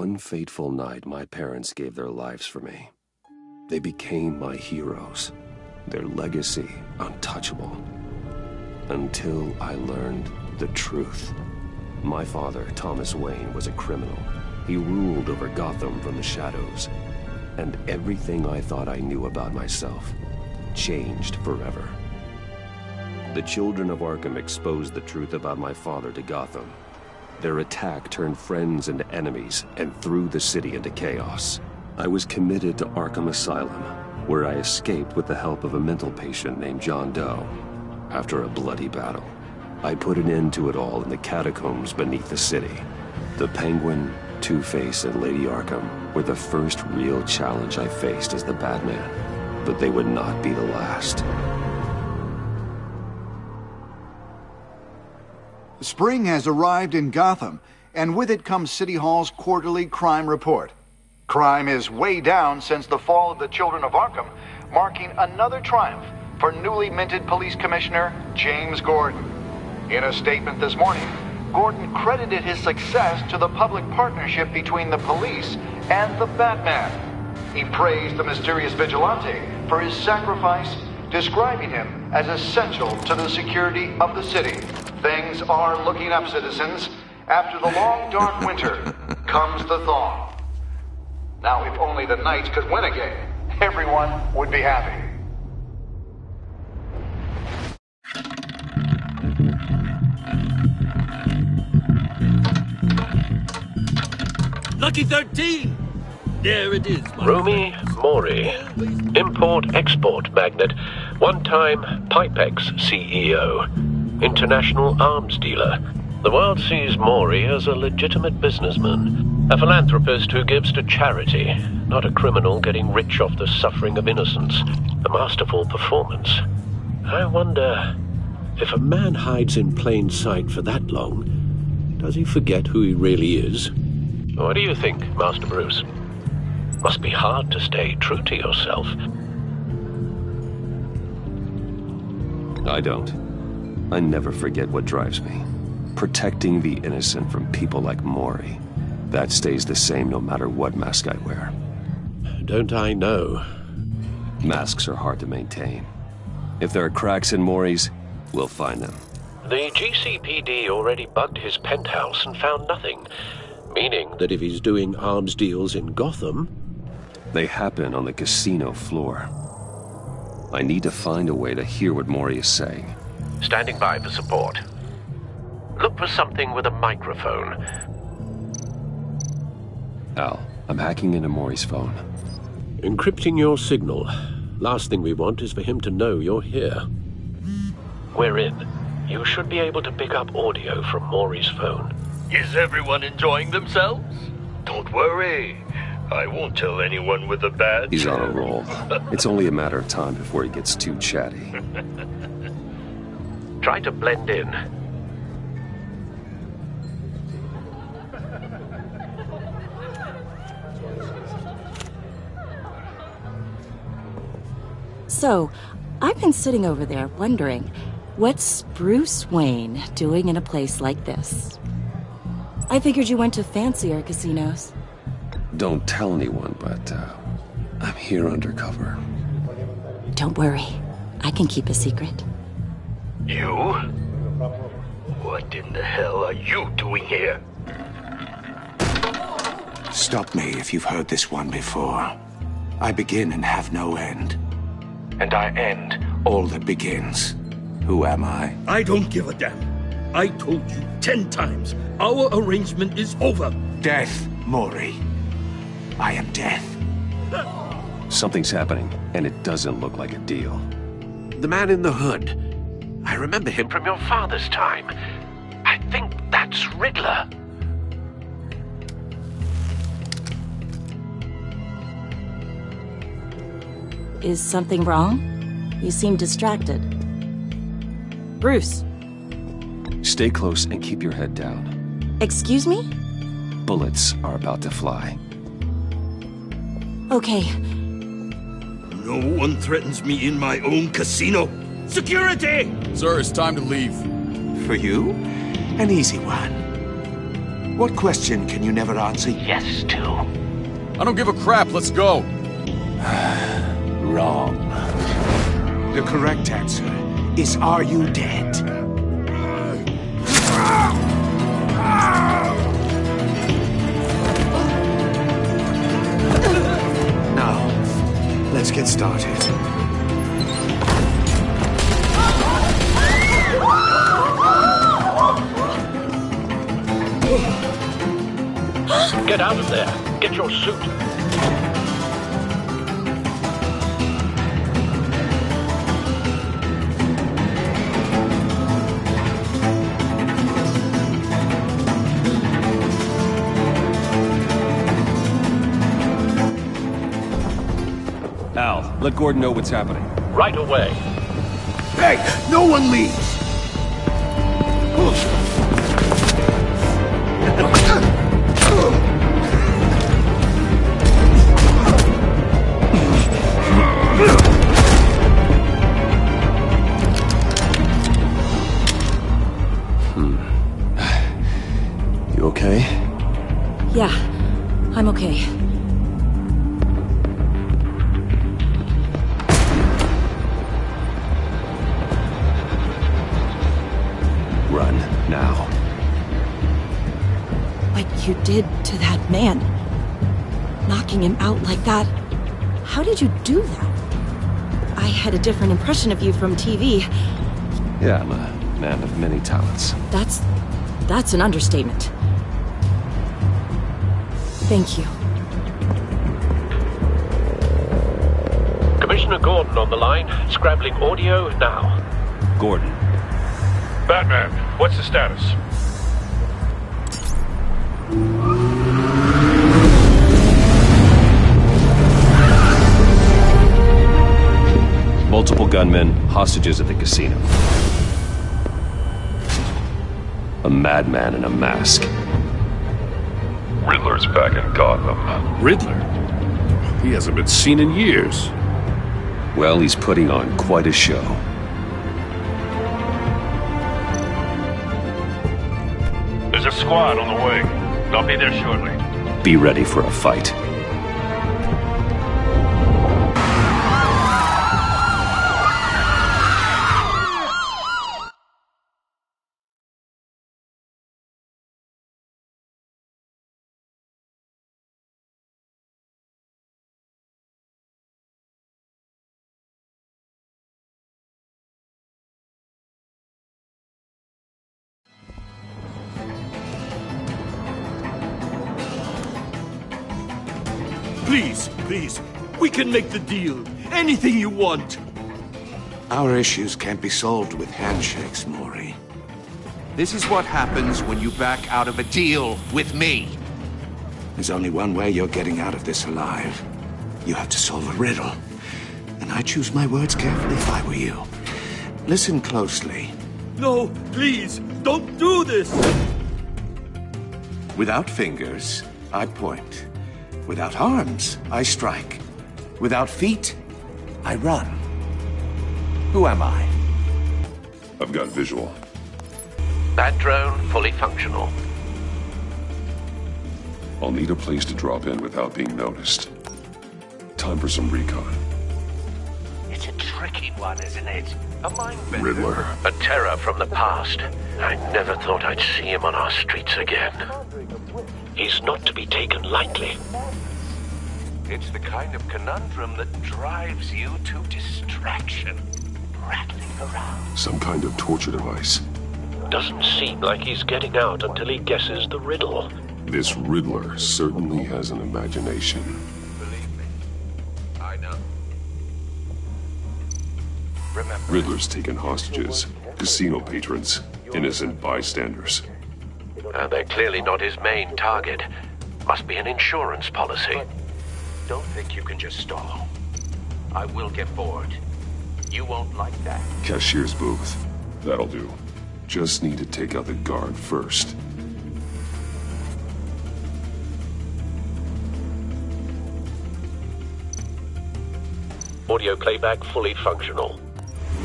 one fateful night, my parents gave their lives for me. They became my heroes, their legacy untouchable. Until I learned the truth. My father, Thomas Wayne, was a criminal. He ruled over Gotham from the shadows. And everything I thought I knew about myself changed forever. The children of Arkham exposed the truth about my father to Gotham. Their attack turned friends into enemies and threw the city into chaos. I was committed to Arkham Asylum, where I escaped with the help of a mental patient named John Doe. After a bloody battle, I put an end to it all in the catacombs beneath the city. The Penguin, Two-Face, and Lady Arkham were the first real challenge I faced as the Batman, but they would not be the last. Spring has arrived in Gotham, and with it comes City Hall's quarterly crime report. Crime is way down since the fall of the Children of Arkham, marking another triumph for newly minted Police Commissioner James Gordon. In a statement this morning, Gordon credited his success to the public partnership between the police and the Batman. He praised the mysterious vigilante for his sacrifice, describing him as essential to the security of the city. Things are looking up, citizens. After the long, dark winter comes the thaw. Now, if only the Knights could win again, everyone would be happy. Lucky 13! There it is, my Romy Mori, import-export magnate, one-time Pipex CEO, international arms dealer. The world sees Mori as a legitimate businessman, a philanthropist who gives to charity, not a criminal getting rich off the suffering of innocence. A masterful performance. I wonder, if a man hides in plain sight for that long, does he forget who he really is? What do you think, Master Bruce? Must be hard to stay true to yourself. I don't. I never forget what drives me. Protecting the innocent from people like Mori. That stays the same no matter what mask I wear. Don't I know? Masks are hard to maintain. If there are cracks in Mori's, we'll find them. The GCPD already bugged his penthouse and found nothing. Meaning that if he's doing arms deals in Gotham... They happen on the casino floor. I need to find a way to hear what Mori is saying. Standing by for support. Look for something with a microphone. Al, I'm hacking into Mori's phone. Encrypting your signal. Last thing we want is for him to know you're here. We're in. You should be able to pick up audio from Mori's phone. Is everyone enjoying themselves? Don't worry. I won't tell anyone with a badge. He's on a roll. It's only a matter of time before he gets too chatty. Try to blend in. So, I've been sitting over there wondering, what's Bruce Wayne doing in a place like this? I figured you went to fancier casinos. Don't tell anyone, but I'm here undercover. Don't worry. I can keep a secret. You? What in the hell are you doing here? Stop me if you've heard this one before. I begin and have no end. And I end all that begins. Who am I? I don't give a damn. I told you 10 times. Our arrangement is over. Death, Mori. I am death. Something's happening, and it doesn't look like a deal. The man in the hood. I remember him from your father's time. I think that's Riddler. Is something wrong? You seem distracted. Bruce. Stay close and keep your head down. Excuse me? Bullets are about to fly. Okay. No one threatens me in my own casino. Security! Sir, it's time to leave. For you? An easy one. What question can you never answer yes to? I don't give a crap, let's go! Wrong. The correct answer is, are you dead? Now, let's get started. Get out of there. Get your suit. Al, let Gordon know what's happening. Right away. Hey, no one leaves! You okay? Yeah, I'm okay. Run, now. What you did to that man, knocking him out like that, how did you do that? I had a different impression of you from TV. Yeah, I'm a man of many talents. That's an understatement. Thank you. Commissioner Gordon on the line. Scrambling audio now. Gordon. Batman, what's the status? Multiple gunmen, hostages at the casino. A madman in a mask. Riddler's back in Gotham. Riddler? He hasn't been seen in years. Well, he's putting on quite a show. There's a squad on the way. They'll be there shortly. Be ready for a fight. Please, we can make the deal. Anything you want. Our issues can't be solved with handshakes, Maury. This is what happens when you back out of a deal with me. There's only one way you're getting out of this alive. You have to solve a riddle. And I choose my words carefully if I were you. Listen closely. No, please, don't do this. Without fingers, I point. Without arms, I strike. Without feet, I run. Who am I? I've got visual. That drone fully functional. I'll need a place to drop in without being noticed. Time for some recon. It's a tricky one, isn't it? A mind-bender. Riddler. A terror from the past. I never thought I'd see him on our streets again. He's not to be taken lightly. It's the kind of conundrum that drives you to distraction. Rattling around. Some kind of torture device. Doesn't seem like he's getting out until he guesses the riddle. This Riddler certainly has an imagination. Believe me, I know. Remember, Riddler's taken hostages, casino patrons, innocent bystanders. They're clearly not his main target. Must be an insurance policy. don't think you can just stall. I will get bored. You won't like that. Cashier's booth. That'll do. Just need to take out the guard first. Audio playback fully functional.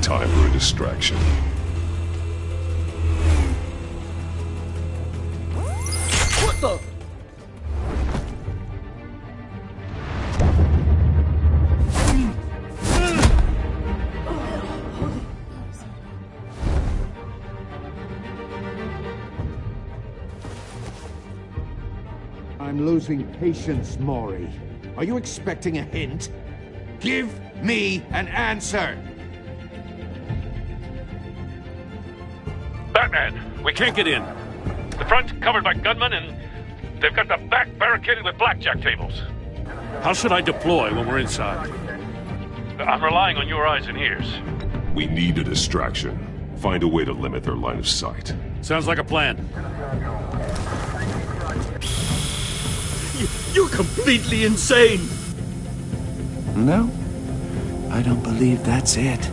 Time for a distraction. What? Arthur! I'm losing patience, Maury. Are you expecting a hint? Give me an answer! Batman, we can't get in. The front's covered by gunmen, and they've got the back barricaded with blackjack tables. How should I deploy when we're inside? I'm relying on your eyes and ears. We need a distraction. Find a way to limit their line of sight. Sounds like a plan. You're completely insane! No, I don't believe that's it.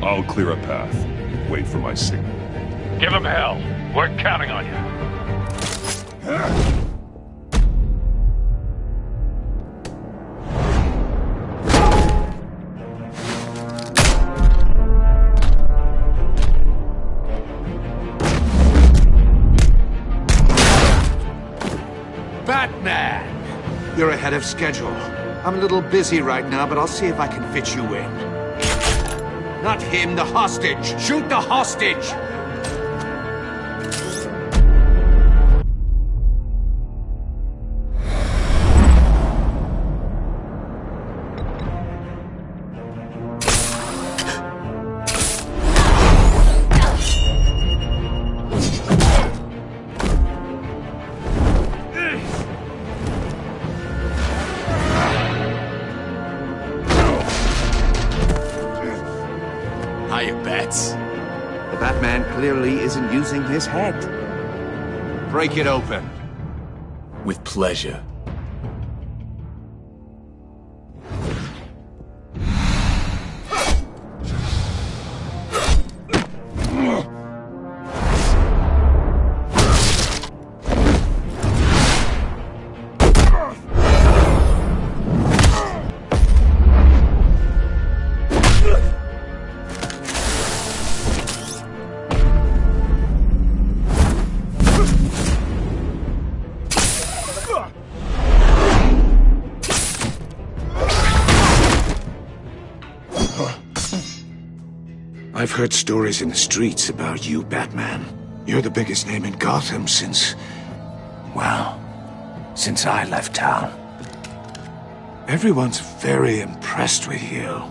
I'll clear a path. Wait for my signal. Give them hell. We're counting on you. Batman! You're ahead of schedule. I'm a little busy right now, but I'll see if I can fit you in. Not him, the hostage! Shoot the hostage! The Batman clearly isn't using his head. Break it open. With pleasure. I've heard stories in the streets about you, Batman. You're the biggest name in Gotham since... well, since I left town. Everyone's very impressed with you.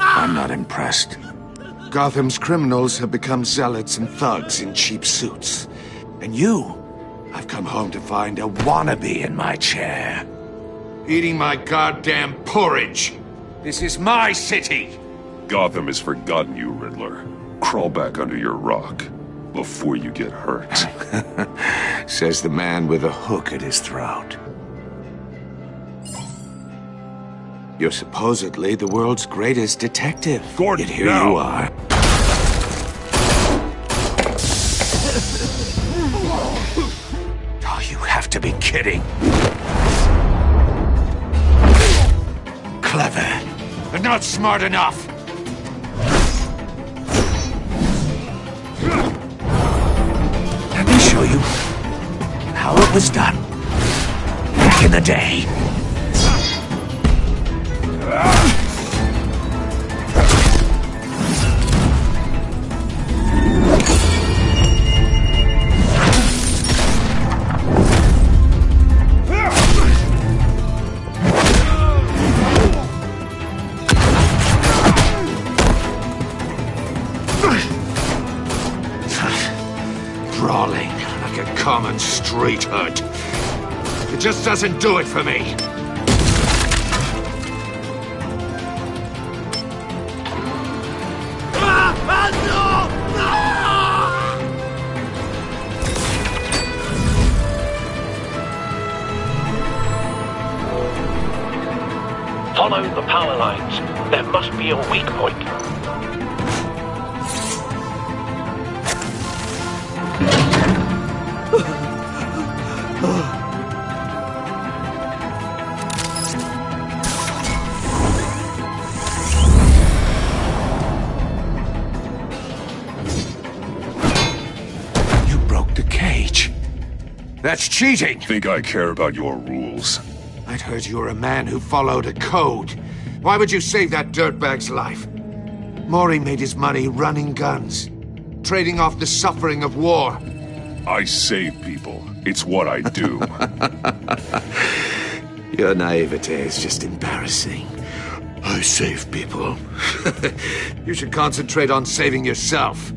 I'm not impressed. Gotham's criminals have become zealots and thugs in cheap suits. And you, I've come home to find a wannabe in my chair. Eating my goddamn porridge. This is my city! Gotham has forgotten you, Riddler. Crawl back under your rock before you get hurt. Says the man with a hook at his throat. You're supposedly the world's greatest detective. Gordon, yet here now. you are. Oh, you have to be kidding. Clever, but not smart enough. Let me show you how it was done back in the day. Brawling like a common street hood. It just doesn't do it for me. Follow the power lines. There must be a weak point. That's cheating! Think I care about your rules? I'd heard you were a man who followed a code. Why would you save that dirtbag's life? Maury made his money running guns, trading off the suffering of war. I save people. It's what I do. Your naivete is just embarrassing. I save people. You should concentrate on saving yourself.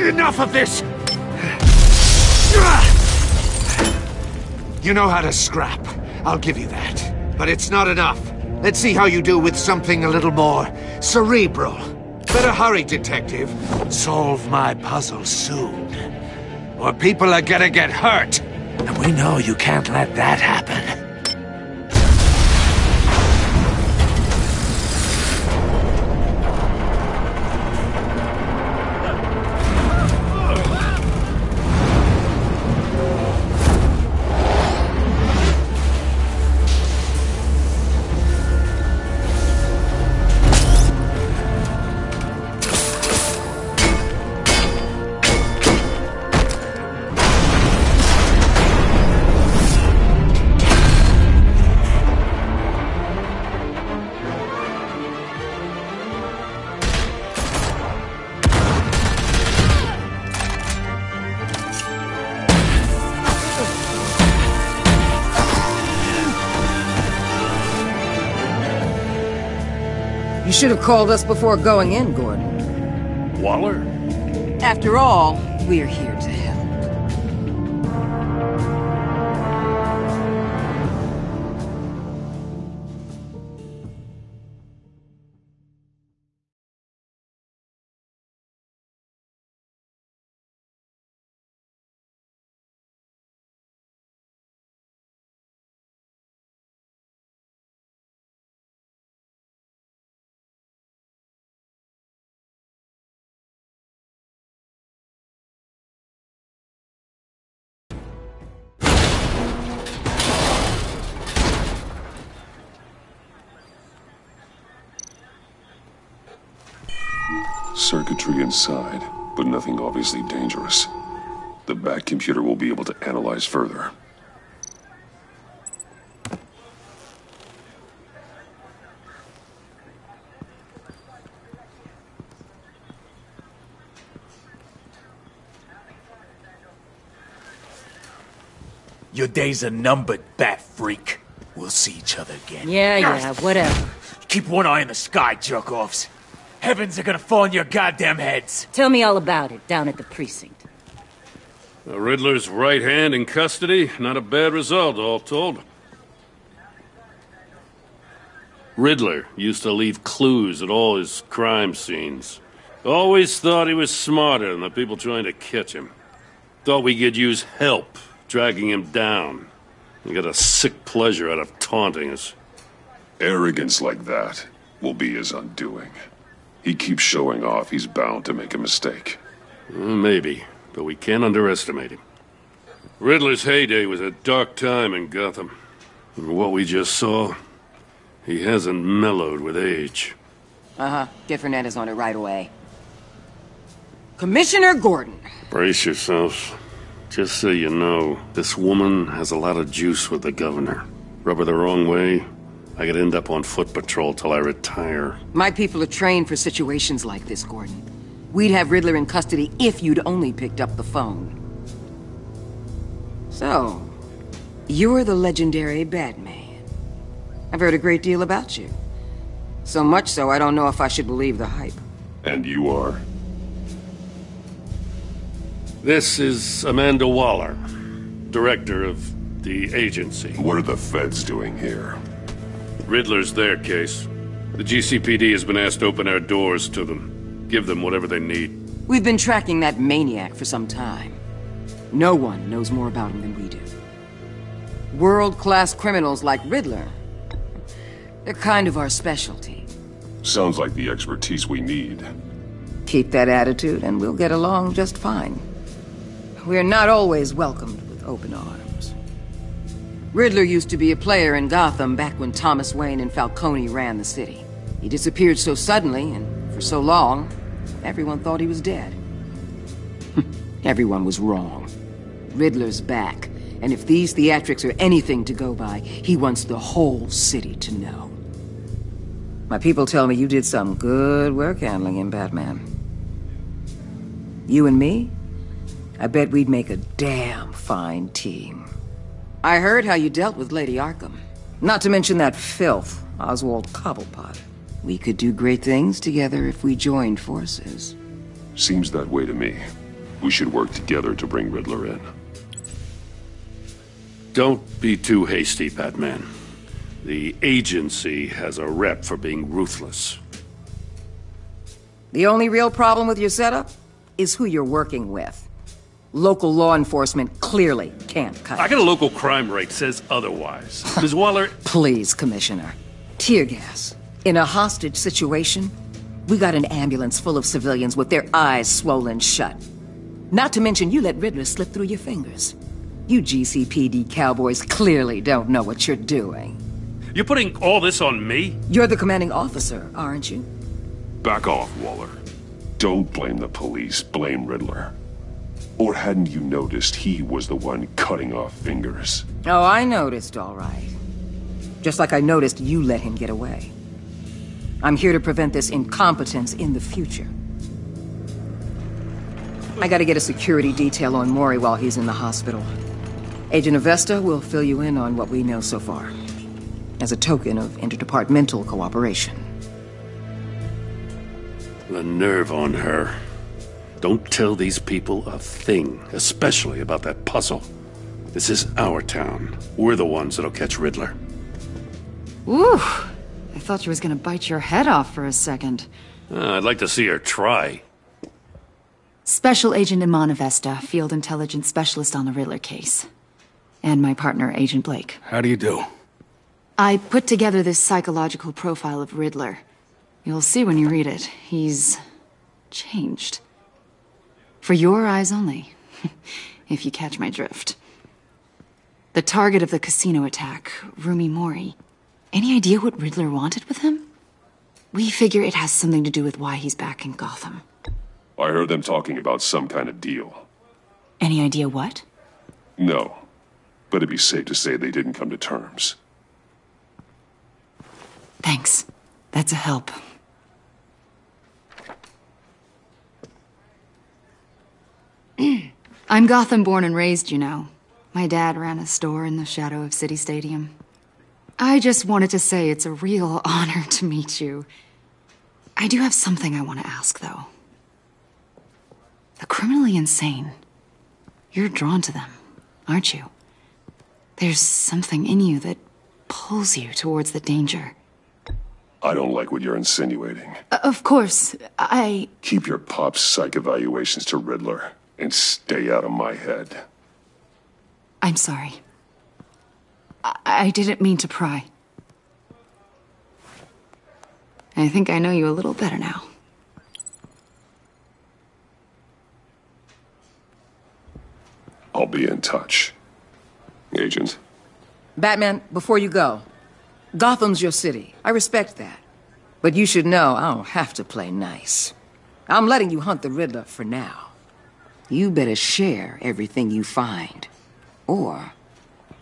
Enough of this! You know how to scrap. I'll give you that. But it's not enough. Let's see how you do with something a little more cerebral. Better hurry, detective. Solve my puzzle soon. Or people are gonna get hurt. And we know you can't let that happen. You should have called us before going in, Gordon. Waller? After all, we're here to help. Circuitry inside, but nothing obviously dangerous. The back computer will be able to analyze further. Your days are numbered, bat freak. We'll see each other again. Yeah, whatever. Keep one eye in the sky, jerk-offs. Heavens are gonna fall on your goddamn heads. Tell me all about it down at the precinct. The Riddler's right hand in custody. Not a bad result, all told. Riddler used to leave clues at all his crime scenes. Always thought he was smarter than the people trying to catch him. Thought we could use help dragging him down. He got a sick pleasure out of taunting us. Arrogance like that will be his undoing. He keeps showing off, he's bound to make a mistake. Maybe, but we can't underestimate him. Riddler's heyday was a dark time in Gotham. And what we just saw, he hasn't mellowed with age. Get Fernandez on it right away. Commissioner Gordon. Brace yourselves. Just so you know, this woman has a lot of juice with the governor. Rub her the wrong way, I could end up on foot patrol till I retire. My people are trained for situations like this, Gordon. We'd have Riddler in custody if you'd only picked up the phone. So, you're the legendary Batman. I've heard a great deal about you. So much so, I don't know if I should believe the hype. And you are? This is Amanda Waller, director of The agency. What are the feds doing here? Riddler's their case. The GCPD has been asked to open our doors to them. Give them whatever they need. We've been tracking that maniac for some time. No one knows more about him than we do. World-class criminals like Riddler. They're kind of our specialty. Sounds like the expertise we need. Keep that attitude and we'll get along just fine. We're not always welcomed with open arms. Riddler used to be a player in Gotham back when Thomas Wayne and Falcone ran the city. He disappeared so suddenly and for so long, everyone thought he was dead. Everyone was wrong. Riddler's back, and if these theatrics are anything to go by, he wants the whole city to know. My people tell me you did some good work handling him, Batman. You and me? I bet we'd make a damn fine team. I heard how you dealt with Lady Arkham. Not to mention that filth, Oswald Cobblepot. We could do great things together if we joined forces. Seems that way to me. We should work together to bring Riddler in. Don't be too hasty, Batman. The agency has a rep for being ruthless. The only real problem with your setup is who you're working with. Local law enforcement clearly can't cut it. I got a local crime rate says otherwise. Ms. Waller... Please, Commissioner. Tear gas. In a hostage situation, we got an ambulance full of civilians with their eyes swollen shut. Not to mention you let Riddler slip through your fingers. You GCPD cowboys clearly don't know what you're doing. You're putting all this on me? You're the commanding officer, aren't you? Back off, Waller. Don't blame the police, blame Riddler. Or hadn't you noticed he was the one cutting off fingers? Oh, I noticed, all right. Just like I noticed you let him get away. I'm here to prevent this incompetence in the future. I gotta get a security detail on Mori while he's in the hospital. Agent Avesta will fill you in on what we know so far, as a token of interdepartmental cooperation. The nerve on her. Don't tell these people a thing, especially about that puzzle. This is our town. We're the ones that'll catch Riddler. Ooh, I thought she was gonna bite your head off for a second. I'd like to see her try. Special Agent Iman Avesta, Field Intelligence Specialist on the Riddler case. And my partner, Agent Blake. How do you do? I put together this psychological profile of Riddler. You'll see when you read it. He's changed. For your eyes only, if you catch my drift. The target of the casino attack, Rumi Mori. Any idea what Riddler wanted with him? We figure it has something to do with why he's back in Gotham. I heard them talking about some kind of deal. Any idea what? No, but it'd be safe to say they didn't come to terms. Thanks. That's a help. I'm Gotham born and raised, you know. My dad ran a store in the shadow of City Stadium. I just wanted to say it's a real honor to meet you. I do have something I want to ask, though. The criminally insane. You're drawn to them, aren't you? There's something in you that pulls you towards the danger. I don't like what you're insinuating. Of course, Keep your pop's psych evaluations to Riddler, and stay out of my head. I'm sorry. I didn't mean to pry. I think I know you a little better now. I'll be in touch. Agent? Batman, before you go, Gotham's your city. I respect that. But you should know I don't have to play nice. I'm letting you hunt the Riddler for now. You better share everything you find. Or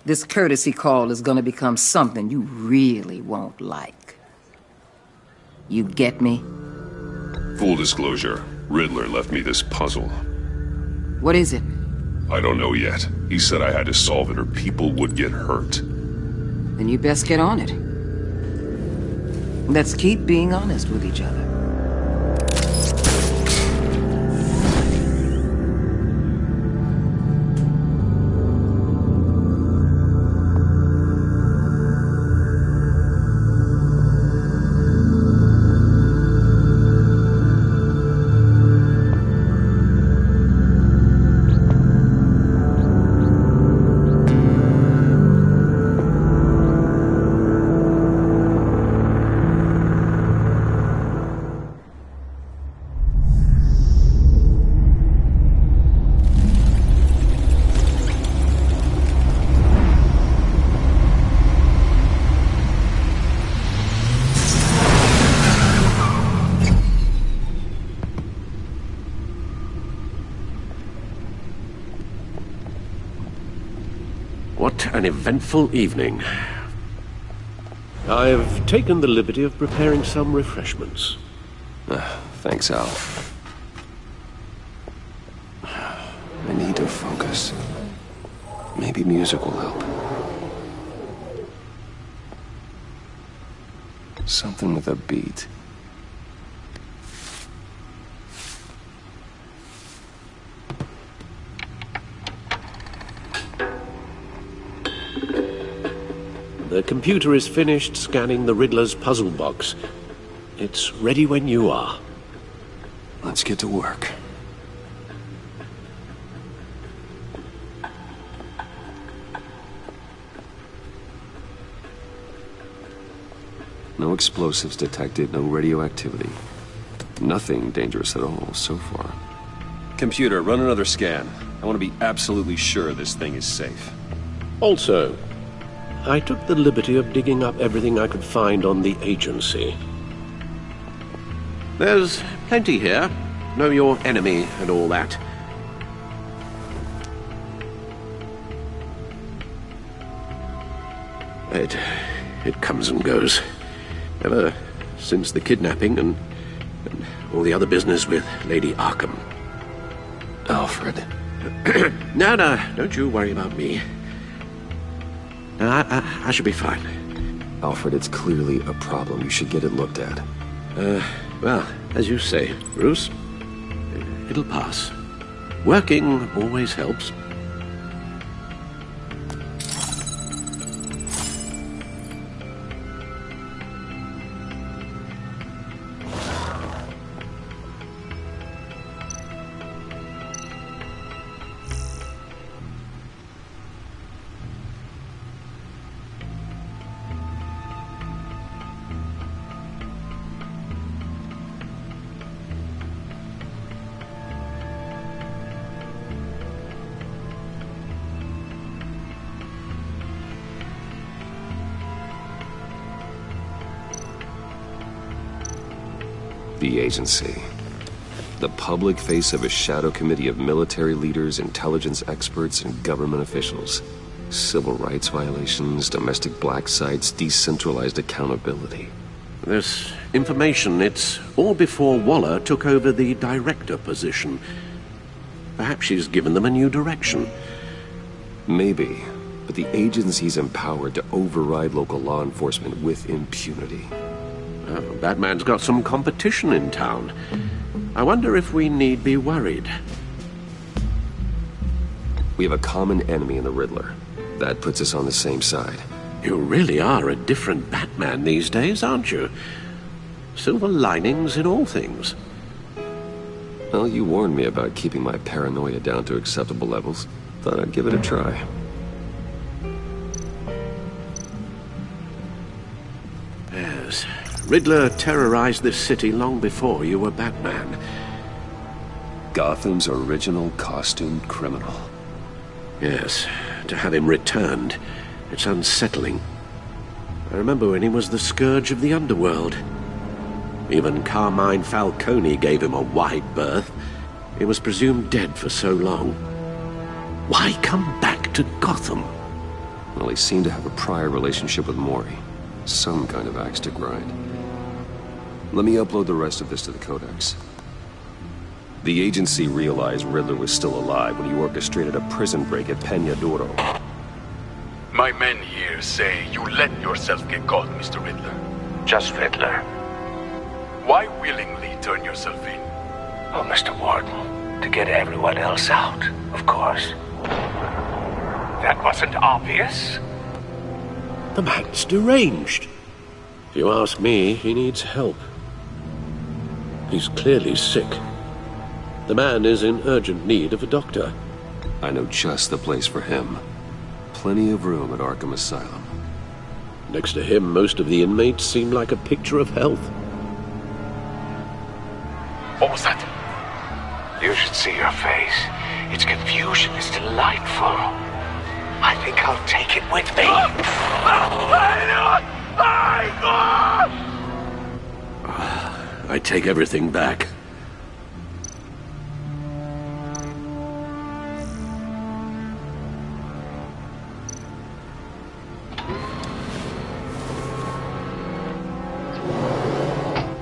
this courtesy call is gonna become something you really won't like. You get me? Full disclosure, Riddler left me this puzzle. What is it? I don't know yet. He said I had to solve it or people would get hurt. Then you best get on it. Let's keep being honest with each other. an eventful evening. I've taken the liberty of preparing some refreshments. Thanks, Al. I need to focus. Maybe music will help. Something with a beat. The computer is finished scanning the Riddler's puzzle box. It's ready when you are. Let's get to work. No explosives detected, no radioactivity. Nothing dangerous at all so far. Computer, run another scan. I want to be absolutely sure this thing is safe. Also, I took the liberty of digging up everything I could find on the agency. There's plenty here. Know your enemy and all that. It comes and goes. Ever since the kidnapping and all the other business with Lady Arkham. Alfred. No, don't you worry about me. I should be fine. Alfred, it's clearly a problem. You should get it looked at. Well, as you say, Bruce, it'll pass. Working always helps. The agency. The public face of a shadow committee of military leaders, intelligence experts, and government officials. Civil rights violations, domestic black sites, decentralized accountability. This information, it's all before Waller took over the director position. Perhaps she's given them a new direction. Maybe, but the agency's empowered to override local law enforcement with impunity. Batman's got some competition in town. I wonder if we need be worried. We have a common enemy in the Riddler. That puts us on the same side. You really are a different Batman these days, aren't you? Silver linings in all things. Well, you warned me about keeping my paranoia down to acceptable levels. Thought I'd give it a try. Yes. Riddler terrorized this city long before you were Batman. Gotham's original costumed criminal. Yes, to have him returned, it's unsettling. I remember when he was the scourge of the underworld. Even Carmine Falcone gave him a wide berth. He was presumed dead for so long. Why come back to Gotham? Well, he seemed to have a prior relationship with Mori. Some kind of axe to grind. Let me upload the rest of this to the Codex. The agency realized Riddler was still alive when he orchestrated a prison break at Peña Duro. My men here say you let yourself get caught, Mr. Riddler. Just Riddler. Why willingly turn yourself in? Oh, Mr. Warden, to get everyone else out, of course. That wasn't obvious. The man's deranged. If you ask me, he needs help. He's clearly sick. The man is in urgent need of a doctor. I know just the place for him. Plenty of room at Arkham Asylum. Next to him, most of the inmates seem like a picture of health. What was that? You should see your face. Its confusion is delightful. I think I'll take it with me. I take everything back.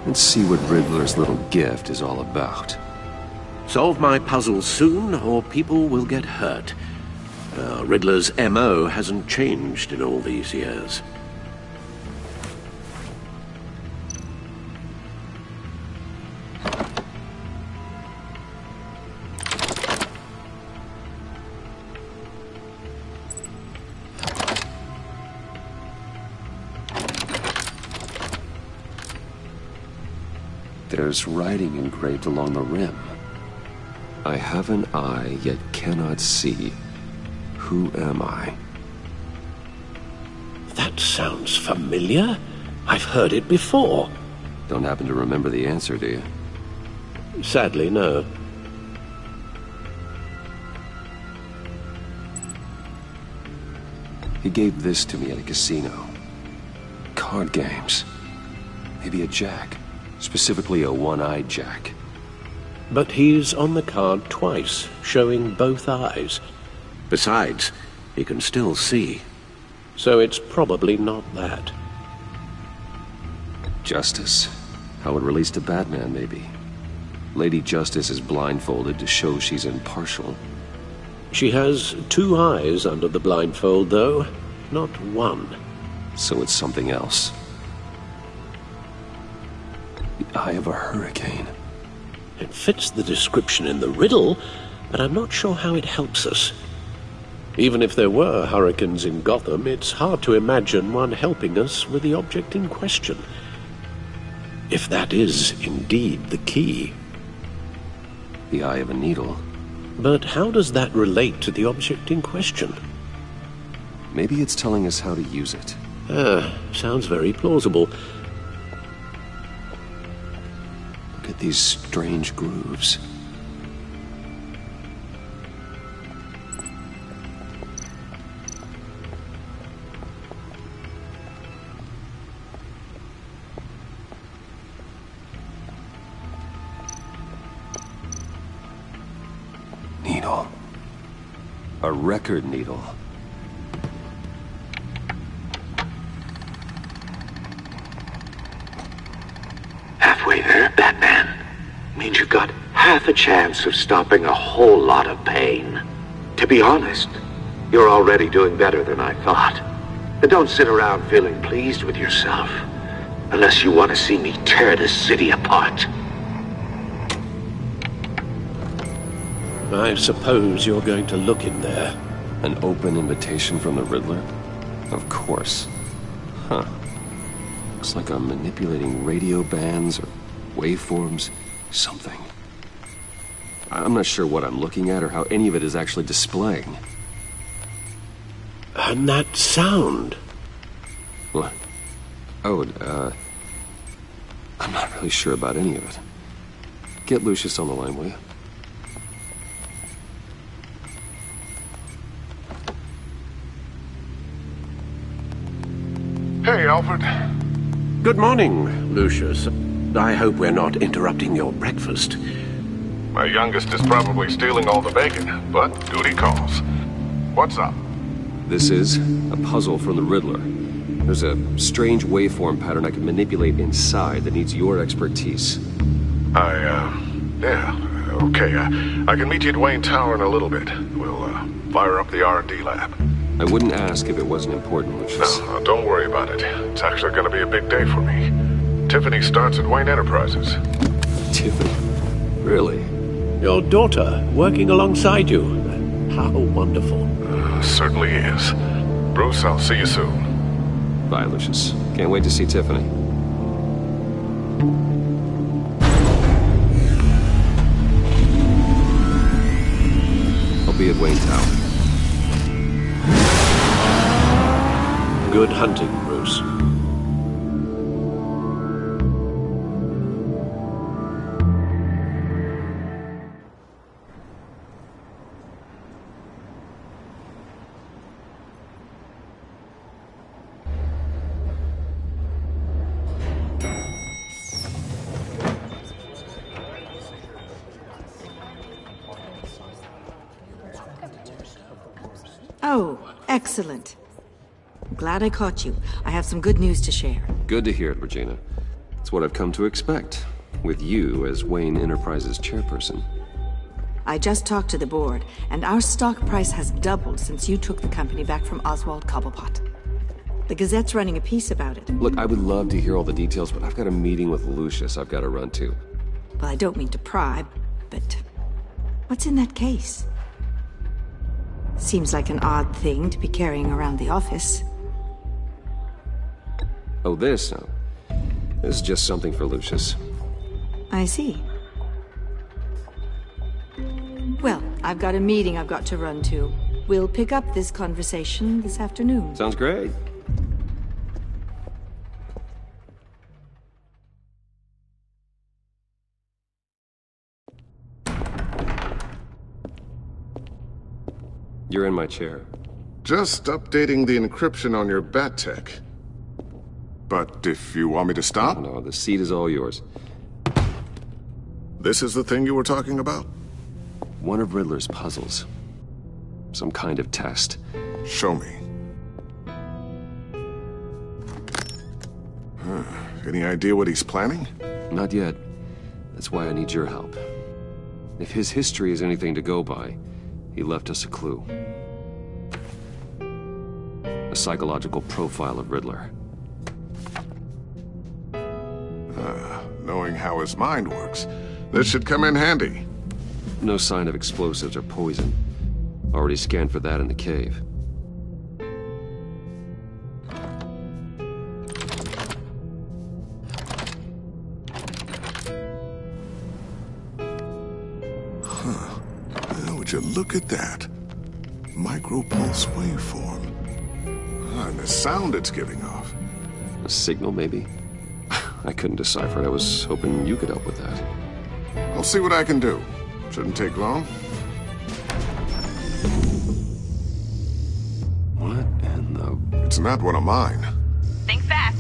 Let's see what Riddler's little gift is all about. Solve my puzzle soon, or people will get hurt. Riddler's MO hasn't changed in all these years. There's writing engraved along the rim. I have an eye, yet cannot see. Who am I? That sounds familiar. I've heard it before. Don't happen to remember the answer, do you? Sadly, no. He gave this to me at a casino. Card games. Maybe a jack. Specifically a one-eyed jack. But he's on the card twice, showing both eyes. Besides, he can still see. So it's probably not that. Justice. How it relates to Batman, maybe. Lady Justice is blindfolded to show she's impartial. She has two eyes under the blindfold, though, not one. So it's something else. The eye of a hurricane. It fits the description in the riddle, but I'm not sure how it helps us. Even if there were hurricanes in Gotham, it's hard to imagine one helping us with the object in question. If that is indeed the key. The eye of a needle. But how does that relate to the object in question? Maybe it's telling us how to use it. Sounds very plausible. Look at these strange grooves. Needle. A record needle. Halfway there, Batman. Means you've got half a chance of stopping a whole lot of pain. To be honest, you're already doing better than I thought. But don't sit around feeling pleased with yourself. Unless you want to see me tear this city apart. I suppose you're going to look in there. An open invitation from the Riddler? Of course. Huh. Looks like I'm manipulating radio bands or waveforms. Something. I'm not sure what I'm looking at or how any of it is actually displaying. And that sound. What? Oh, I'm not really sure about any of it. Get Lucius on the line, will you? Hey, Alfred. Good morning, Lucius. I hope we're not interrupting your breakfast. My youngest is probably stealing all the bacon, but duty calls. What's up? This is a puzzle from the Riddler. There's a strange waveform pattern I can manipulate inside that needs your expertise. Yeah, okay. I can meet you at Wayne Tower in a little bit. We'll, fire up the R&D lab. I wouldn't ask if it wasn't important, Lucius. No, don't worry about it. It's actually going to be a big day for me. Tiffany starts at Wayne Enterprises. Tiffany? Really? Your daughter, working alongside you. How wonderful. Certainly is. Bruce, I'll see you soon. Bye, Lucius. Can't wait to see Tiffany. I'll be at Wayne Tower. Good hunting, Bruce. Oh, excellent. I'm glad I caught you. I have some good news to share. Good to hear it, Regina. It's what I've come to expect, with you as Wayne Enterprises chairperson. I just talked to the board, and our stock price has doubled since you took the company back from Oswald Cobblepot. The Gazette's running a piece about it. Look, I would love to hear all the details, but I've got a meeting with Lucius I've got to run to. Well, I don't mean to pry, but what's in that case? Seems like an odd thing to be carrying around the office. Oh, this? No. This is just something for Lucius. I see. Well, I've got a meeting I've got to run to. We'll pick up this conversation this afternoon. Sounds great. You're in my chair. Just updating the encryption on your bat tech. But if you want me to stop? No, the seat is all yours. This is the thing you were talking about? One of Riddler's puzzles. Some kind of test. Show me. Any idea what he's planning? Not yet. That's why I need your help. If his history is anything to go by, he left us a clue. A psychological profile of Riddler. Knowing how his mind works, this should come in handy. No sign of explosives or poison. Already scanned for that in the cave. Would you look at that? Micropulse waveform. And the sound it's giving off. A signal, maybe? I couldn't decipher it. I was hoping you could help with that. I'll see what I can do. Shouldn't take long. What in the... It's not one of mine. Think fast.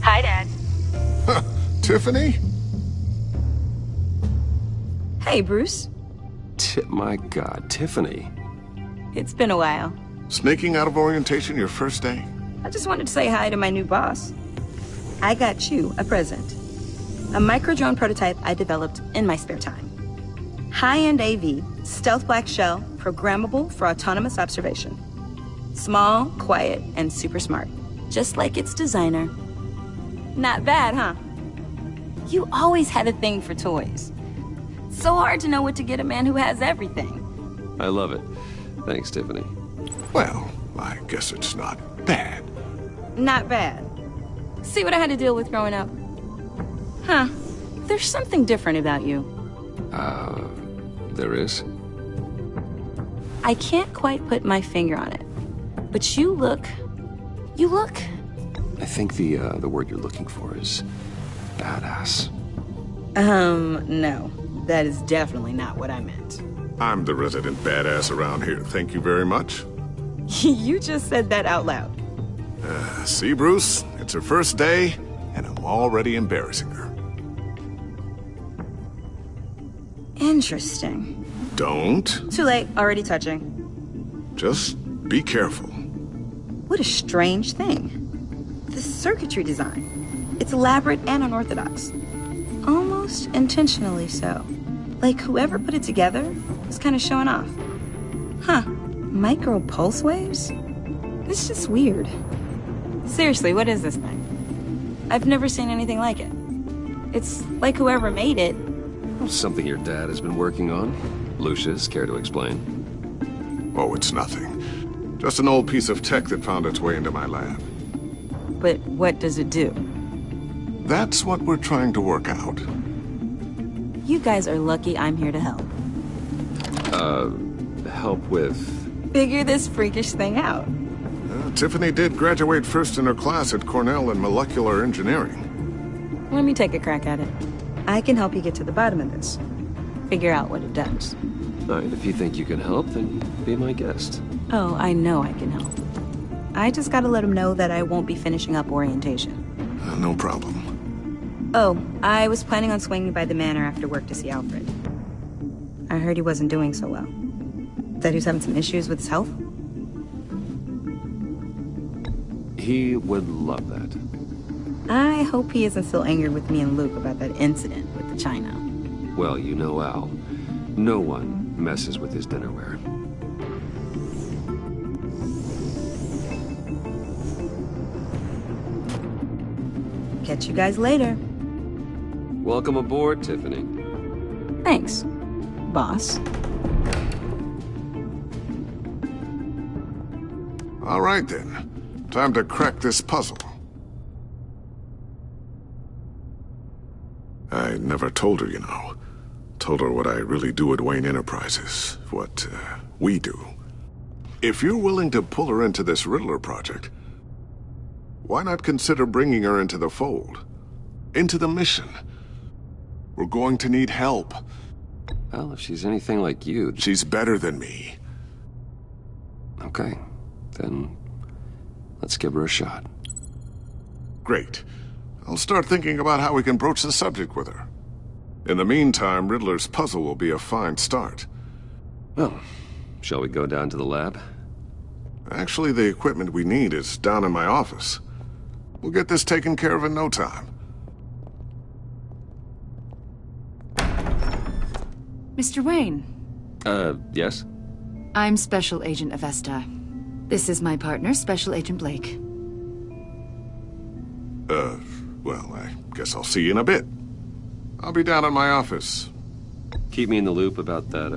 Hi, Dad. Tiffany? Hey, Bruce. My God, Tiffany. It's been a while. Sneaking out of orientation your first day? I just wanted to say hi to my new boss. I got you a present. A micro-drone prototype I developed in my spare time. High-end AV, stealth black shell, programmable for autonomous observation. Small, quiet, and super smart. Just like its designer. Not bad, huh? You always had a thing for toys. So hard to know what to get a man who has everything. I love it. Thanks, Tiffany. Well, I guess it's not bad. Not bad. See what I had to deal with growing up? Huh. There's something different about you. There is? I can't quite put my finger on it. But you look... I think the word you're looking for is badass. No. That is definitely not what I meant. I'm the resident badass around here. Thank you very much. You just said that out loud. See, Bruce? It's her first day, and I'm already embarrassing her. Interesting. Don't. Too late. Already touching. Just be careful. What a strange thing. The circuitry design. It's elaborate and unorthodox. Almost intentionally so. Like whoever put it together was kind of showing off. Huh. Micro pulse waves? It's just weird. Seriously, what is this thing? I've never seen anything like it. It's like whoever made it. Something your dad has been working on. Lucius, care to explain? Oh, it's nothing. Just an old piece of tech that found its way into my lab. But what does it do? That's what we're trying to work out. You guys are lucky I'm here to help. Help with? Figure this freakish thing out. Tiffany did graduate first in her class at Cornell in molecular engineering. Let me take a crack at it. I can help you get to the bottom of this. Figure out what it does. All right, if you think you can help, then be my guest. Oh, I know I can help. I just gotta let him know that I won't be finishing up orientation. No problem. Oh, I was planning on swinging by the manor after work to see Alfred. I heard he wasn't doing so well. That he was having some issues with his health? He would love that. I hope he isn't still angry with me and Luke about that incident with the china. Well, you know Al. No one messes with his dinnerware. Catch you guys later. Welcome aboard, Tiffany. Thanks, boss. All right, then. Time to crack this puzzle. I never told her, you know. Told her what I really do at Wayne Enterprises. What, we do. If you're willing to pull her into this Riddler project, why not consider bringing her into the fold? Into the mission? We're going to need help. Well, if she's anything like you... She's better than me. Okay. Then let's give her a shot. Great. I'll start thinking about how we can broach the subject with her. In the meantime, Riddler's puzzle will be a fine start. Well, shall we go down to the lab? Actually, the equipment we need is down in my office. We'll get this taken care of in no time. Mr. Wayne. Yes? I'm Special Agent Avesta. This is my partner, Special Agent Blake. Well, I guess I'll see you in a bit. I'll be down in my office. Keep me in the loop about that,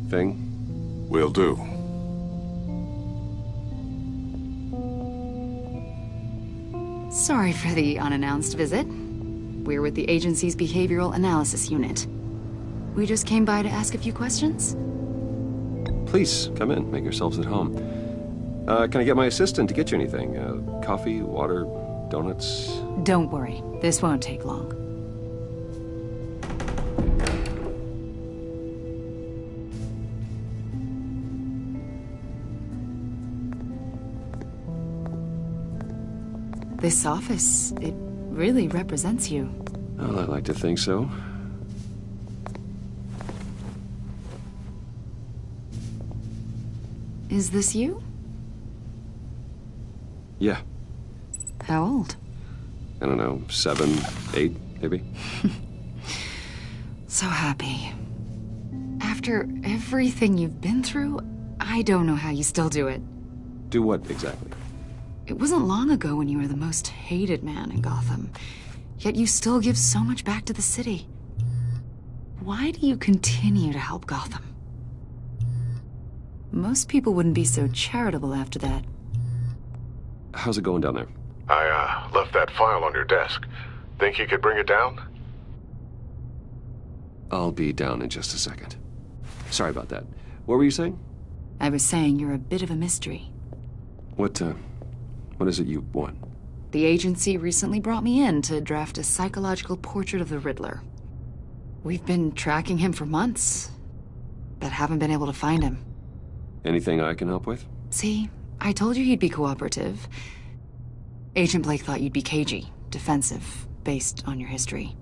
thing? Will do. Sorry for the unannounced visit. We're with the agency's Behavioral Analysis Unit. We just came by to ask a few questions. Please, come in. Make yourselves at home. Can I get my assistant to get you anything? Coffee, water, donuts? Don't worry. This won't take long. This office, it really represents you. Well, I like to think so. Is this you? Yeah. How old? I don't know, 7, 8, maybe? So happy. After everything you've been through, I don't know how you still do it. Do what, exactly? It wasn't long ago when you were the most hated man in Gotham. Yet you still give so much back to the city. Why do you continue to help Gotham? Most people wouldn't be so charitable after that. How's it going down there? I, left that file on your desk. Think you could bring it down? I'll be down in just a second. Sorry about that. What were you saying? I was saying you're a bit of a mystery. What is it you want? The agency recently brought me in to draft a psychological portrait of the Riddler. We've been tracking him for months, but haven't been able to find him. Anything I can help with? See, I told you he'd be cooperative. Agent Blake thought you'd be cagey, defensive, based on your history.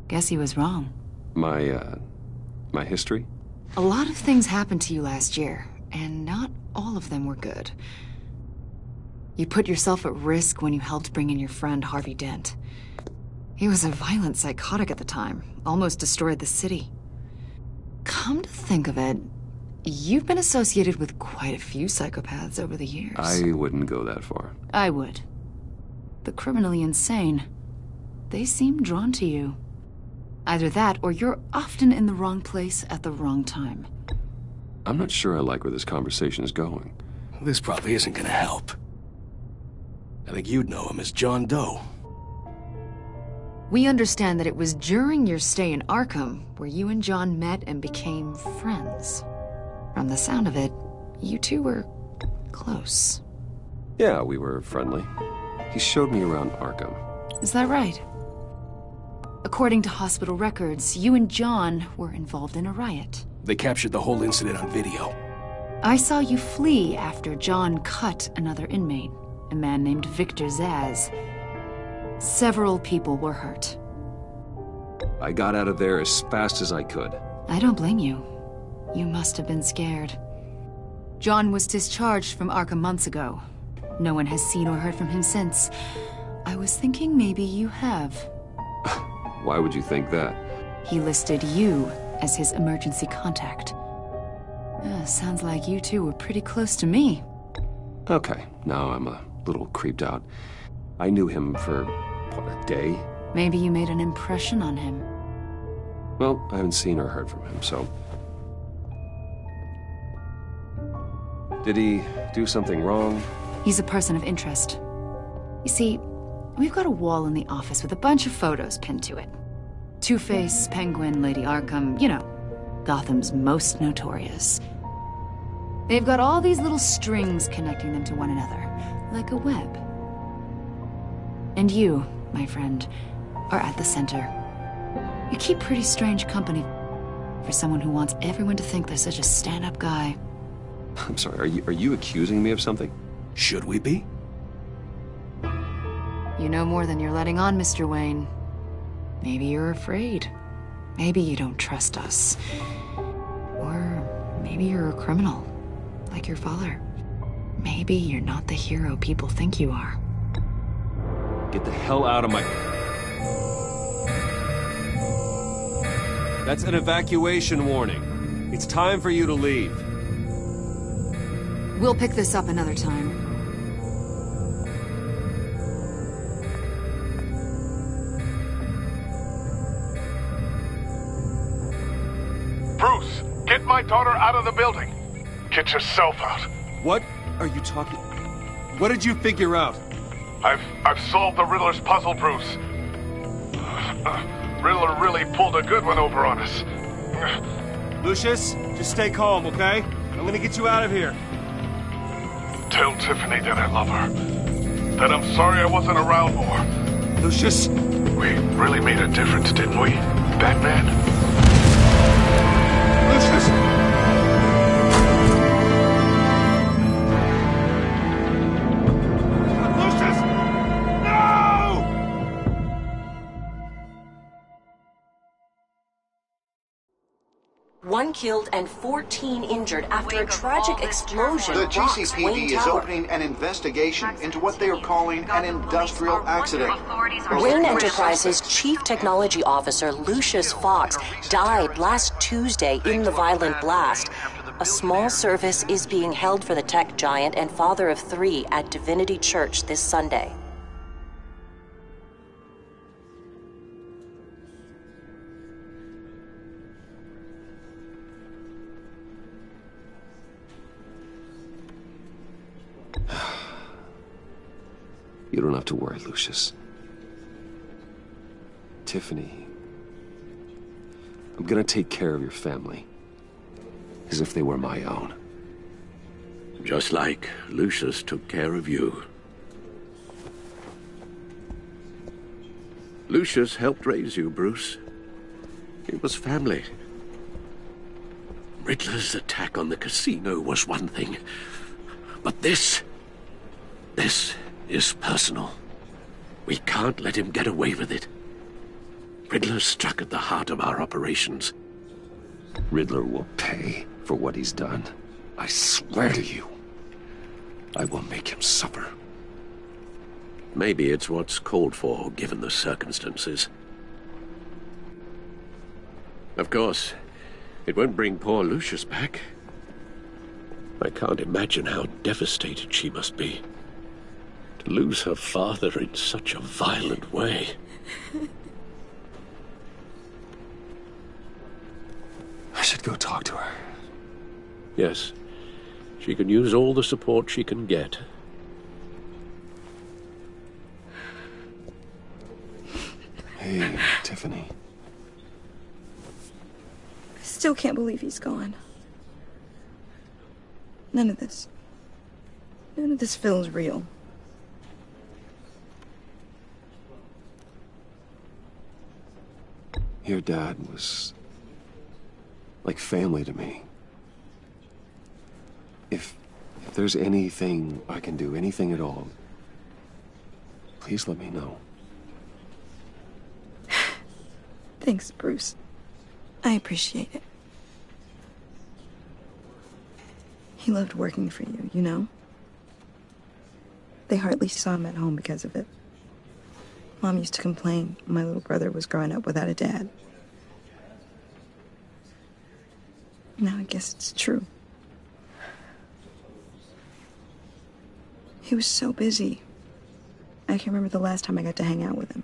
Guess he was wrong. My history? A lot of things happened to you last year, and not all of them were good. You put yourself at risk when you helped bring in your friend Harvey Dent. He was a violent psychotic at the time, almost destroyed the city. Come to think of it, you've been associated with quite a few psychopaths over the years. I wouldn't go that far. I would. The criminally insane. They seem drawn to you. Either that, or you're often in the wrong place at the wrong time. I'm not sure I like where this conversation is going. This probably isn't gonna help. I think you'd know him as John Doe. We understand that it was during your stay in Arkham where you and John met and became friends. From the sound of it, you two were close. Yeah, we were friendly. He showed me around Arkham. Is that right? According to hospital records, you and John were involved in a riot. They captured the whole incident on video. I saw you flee after John cut another inmate, a man named Victor Zaz. Several people were hurt. I got out of there as fast as I could. I don't blame you. You must have been scared. John was discharged from Arkham months ago. No one has seen or heard from him since. I was thinking maybe you have. Why would you think that? He listed you as his emergency contact. Sounds like you two were pretty close to me. Okay, now I'm a little creeped out. I knew him for, what, a day? Maybe you made an impression on him. Well, I haven't seen or heard from him, so... Did he do something wrong? He's a person of interest. You see, we've got a wall in the office with a bunch of photos pinned to it. Two-Face, Penguin, Lady Arkham, you know, Gotham's most notorious. They've got all these little strings connecting them to one another, like a web. And you, my friend, are at the center. You keep pretty strange company for someone who wants everyone to think they're such a stand-up guy. I'm sorry, are you accusing me of something? Should we be? You know more than you're letting on, Mr. Wayne. Maybe you're afraid. Maybe you don't trust us. Or maybe you're a criminal, like your father. Maybe you're not the hero people think you are. Get the hell out of my... That's an evacuation warning. It's time for you to leave. We'll pick this up another time. Bruce, get my daughter out of the building. Get yourself out. What are you talking... What did you figure out? I've solved the Riddler's puzzle, Bruce. Riddler really pulled a good one over on us. Lucius, just stay calm, okay? I'm gonna get you out of here. Tell Tiffany that I love her. That I'm sorry I wasn't around more. Lucius! We really made a difference, didn't we, Batman? Lucius! One killed and 14 injured after a tragic explosion. The rocks Wayne GCPD is Tower. opening an investigation into what they are calling an industrial accident. Wayne Enterprises Chief Technology Officer Lucius Fox died last Tuesday in the violent blast. A small service is being held for the tech giant and father of 3 at Divinity Church this Sunday. You don't have to worry, Lucius. Tiffany, I'm gonna take care of your family. As if they were my own. Just like Lucius took care of you. Lucius helped raise you, Bruce. It was family. Riddler's attack on the casino was one thing. But this is personal. We can't let him get away with it. Riddler struck at the heart of our operations. Riddler will pay for what he's done. I swear to you, I will make him suffer. Maybe it's what's called for, given the circumstances. Of course, it won't bring poor Lucius back. I can't imagine how devastated she must be. To lose her father in such a violent way. I should go talk to her. Yes, she can use all the support she can get. Hey, Tiffany. I still can't believe he's gone. None of this feels real. Your dad was like family to me. If there's anything I can do, anything at all, please let me know. Thanks, Bruce. I appreciate it. He loved working for you, you know? They hardly saw him at home because of it. Mom used to complain my little brother was growing up without a dad. Now I guess it's true. He was so busy. I can remember the last time I got to hang out with him.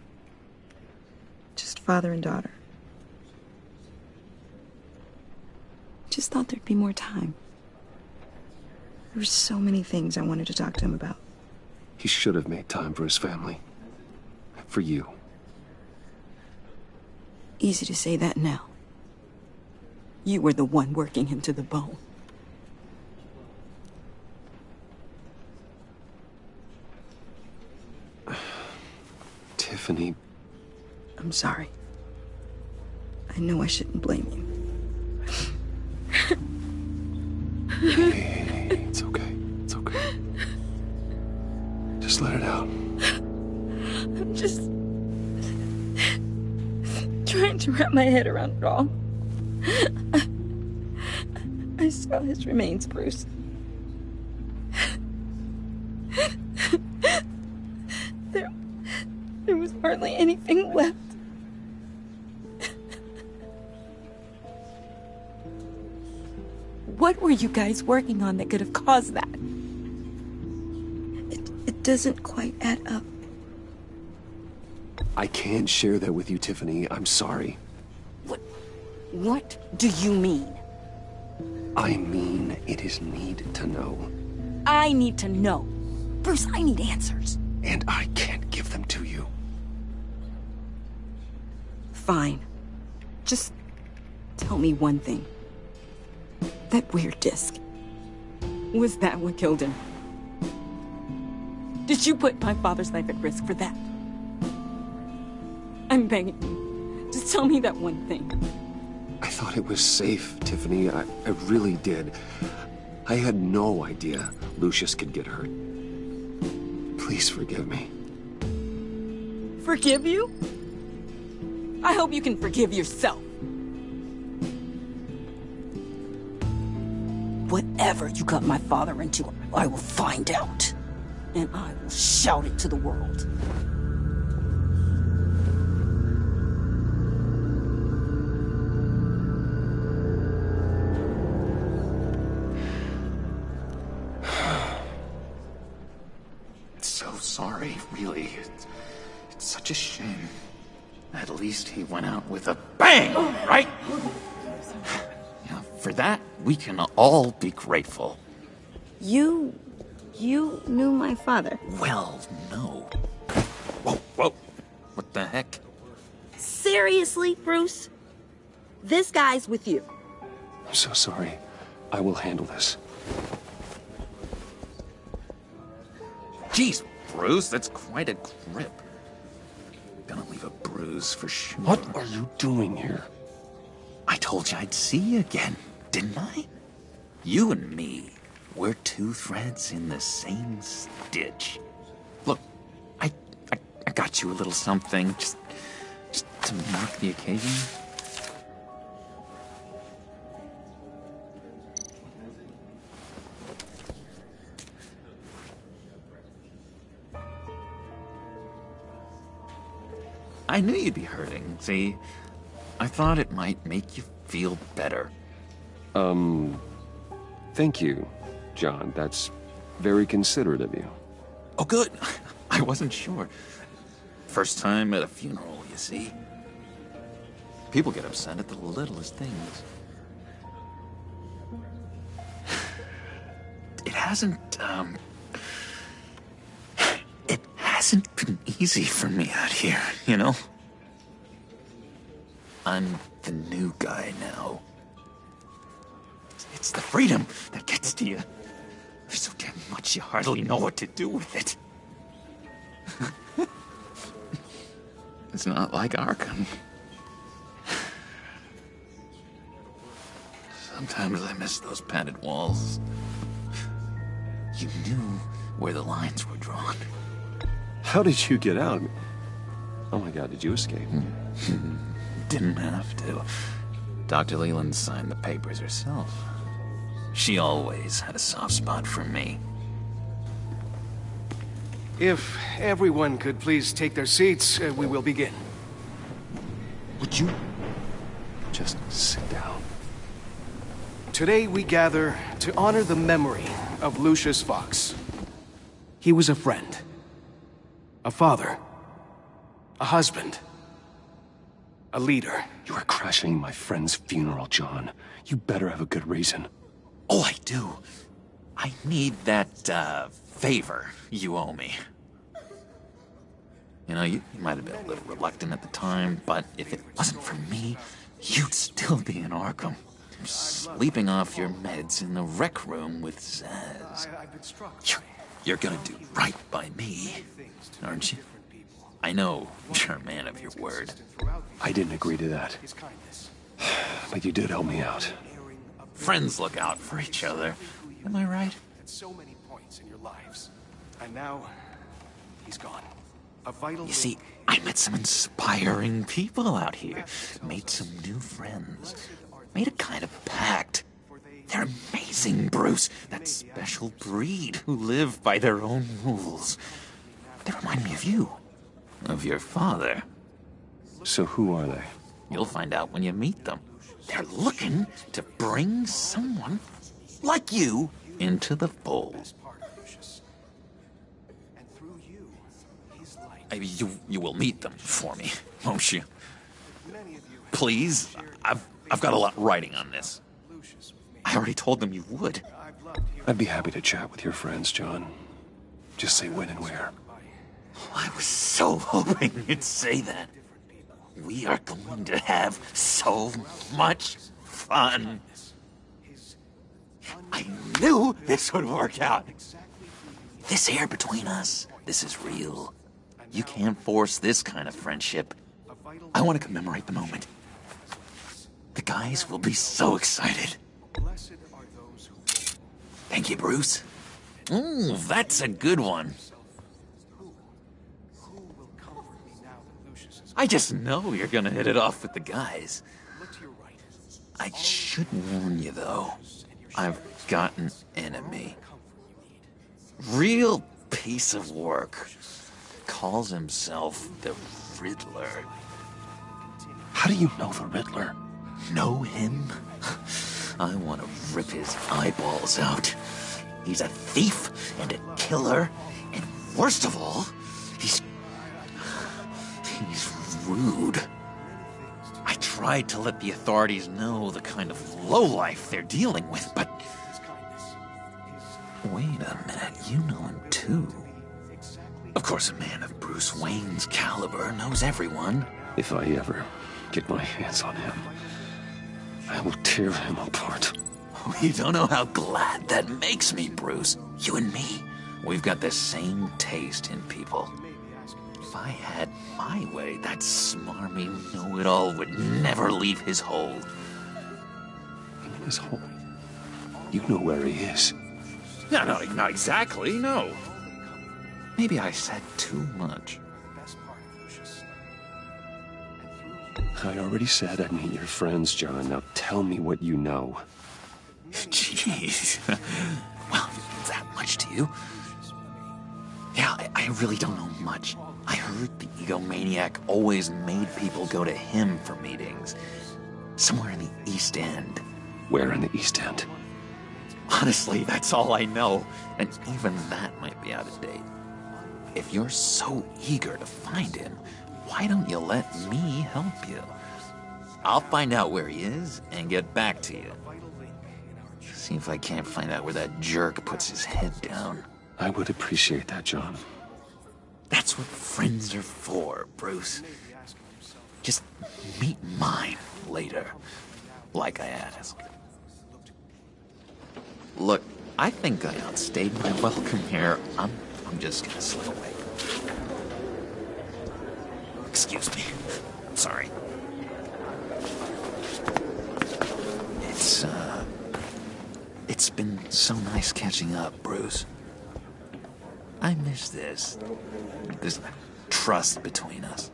Just father and daughter. Just thought there'd be more time. There were so many things I wanted to talk to him about. He should have made time for his family. For you. Easy to say that now. You were the one working him to the bone. Tiffany. I'm sorry. I know I shouldn't blame you. Hey, it's okay. It's okay. Just let it out. I'm just trying to wrap my head around it all. I saw his remains, Bruce. There was hardly anything left. What were you guys working on that could have caused that? It doesn't quite add up. I can't share that with you, Tiffany. I'm sorry. What do you mean? I mean, it is need to know. I need to know. Bruce, I need answers. And I can't give them to you. Fine. Just tell me one thing. That weird disc. Was that what killed him? Did you put my father's life at risk for that? I'm begging you. Just tell me that one thing. I thought it was safe, Tiffany. I really did. I had no idea Lucius could get hurt. Please forgive me. Forgive you? I hope you can forgive yourself. Whatever you got my father into, I will find out. And I will shout it to the world. So sorry, really. It's such a shame. At least he went out with a bang, right? Yeah, for that, we can all be grateful. You knew my father? Well, no. Whoa. What the heck? Seriously, Bruce? This guy's with you. I'm so sorry. I will handle this. Jeez, Bruce, that's quite a grip. Gonna leave a bruise for sure. What are you doing here? I told you I'd see you again, didn't I? You and me, we're two threads in the same stitch. Look, I got you a little something, just to mark the occasion. I knew you'd be hurting, see? I thought it might make you feel better. Thank you, John. That's very considerate of you. Oh, good. I wasn't sure. First time at a funeral, you see. People get upset at the littlest things. It hasn't been easy for me out here, you know? I'm the new guy now. It's the freedom that gets to you. There's so damn much you hardly know what to do with it. It's not like Arkham. Sometimes I miss those padded walls. You knew where the lines were drawn. How did you get out? Oh my God, did you escape? Didn't have to. Dr. Leland signed the papers herself. She always had a soft spot for me. If everyone could please take their seats, we will begin. Would you just sit down? Today we gather to honor the memory of Lucius Fox. He was a friend, a father, a husband, a leader. You are crashing my friend's funeral, John. You better have a good reason. Oh, I do. I need that, favor you owe me. You know, you might have been a little reluctant at the time, but if it wasn't for me, you'd still be in Arkham. Sleeping off your meds in the rec room with Zaz. You're gonna do right by me, aren't you? I know you're a man of your word. I didn't agree to that. But you did help me out. Friends look out for each other. Am I right? At so many points in your lives. And now, he's gone. A vital... You see, I met some inspiring people out here. Made some new friends. Made a kind of pact. They're amazing, Bruce. That special breed who live by their own rules. They remind me of you. Of your father. So who are they? You'll find out when you meet them. They're looking to bring someone like you into the fold. You will meet them for me, won't you? Please, I've got a lot riding on this. I already told them you would. I'd be happy to chat with your friends, John. Just say when and where. I was so hoping you'd say that. We are going to have so much fun. I knew this would work out. This air between us, this is real. You can't force this kind of friendship. I want to commemorate the moment. The guys will be so excited. Thank you, Bruce. Ooh, that's a good one. I just know you're gonna hit it off with the guys. I should warn you, though. I've got an enemy. Real piece of work. Calls himself the Riddler. How do you know the Riddler? Know him? I want to rip his eyeballs out. He's a thief and a killer, and worst of all, he's rude. I tried to let the authorities know the kind of lowlife they're dealing with, but... Wait a minute, you know him too. Of course, a man of Bruce Wayne's caliber knows everyone. If I ever get my hands on him, I will tear him apart. You don't know how glad that makes me, Bruce. You and me, we've got the same taste in people. If I had my way, that smarmy know-it-all would never leave his hole. His hole? You know where he is. No, not exactly, no. Maybe I said too much. I already said I'd meet your friends, John. Now tell me what you know. Jeez. Well, that much to you? Yeah, I really don't know much. I heard the egomaniac always made people go to him for meetings. Somewhere in the East End. Where in the East End? Honestly, that's all I know. And even that might be out of date. If you're so eager to find him, why don't you let me help you? I'll find out where he is and get back to you. See if I can't find out where that jerk puts his head down. I would appreciate that, John. That's what friends are for, Bruce. Just meet mine later, like I asked. Look, I think I outstayed my welcome here. I'm just gonna slip away. Excuse me. I'm sorry. It's been so nice catching up, Bruce. I miss this trust between us.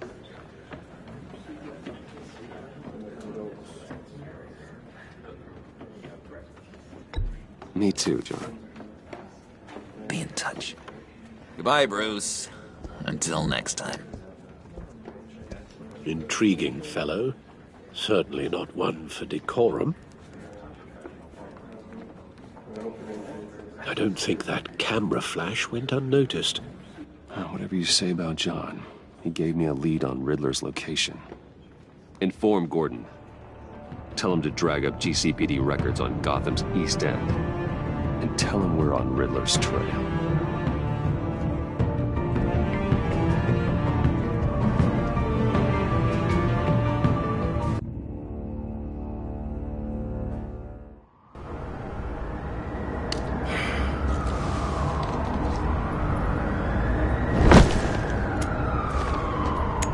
Me too, John. Be in touch. Goodbye, Bruce. Until next time. Intriguing fellow. Certainly not one for decorum. I don't think that camera flash went unnoticed. Whatever you say about John, he gave me a lead on Riddler's location. Inform Gordon. Tell him to drag up GCPD records on Gotham's East End. And tell him we're on Riddler's trail.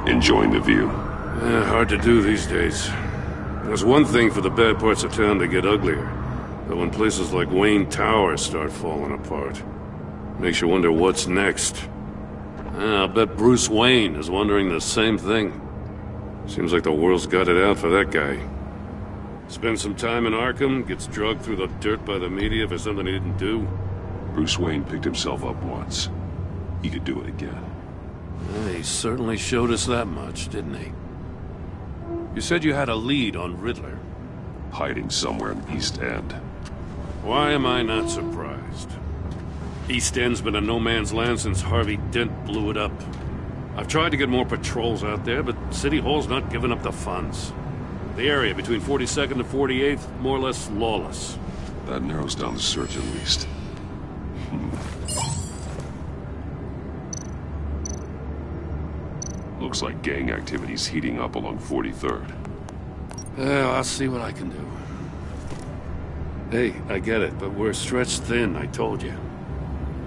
Enjoying the view? Hard to do these days. There's one thing for the bad parts of town to get uglier. But when places like Wayne Tower start falling apart, makes you wonder what's next. I'll bet Bruce Wayne is wondering the same thing. Seems like the world's got it out for that guy. Spends some time in Arkham, gets drugged through the dirt by the media for something he didn't do. Bruce Wayne picked himself up once. He could do it again. He certainly showed us that much, didn't he? You said you had a lead on Riddler. Hiding somewhere in East End. Why am I not surprised? East End's been a no-man's land since Harvey Dent blew it up. I've tried to get more patrols out there, but City Hall's not giving up the funds. The area between 42nd and 48th, more or less lawless. That narrows down the search at least. Looks like gang activity's heating up along 43rd. Well, I'll see what I can do. Hey, I get it, but we're stretched thin, I told you.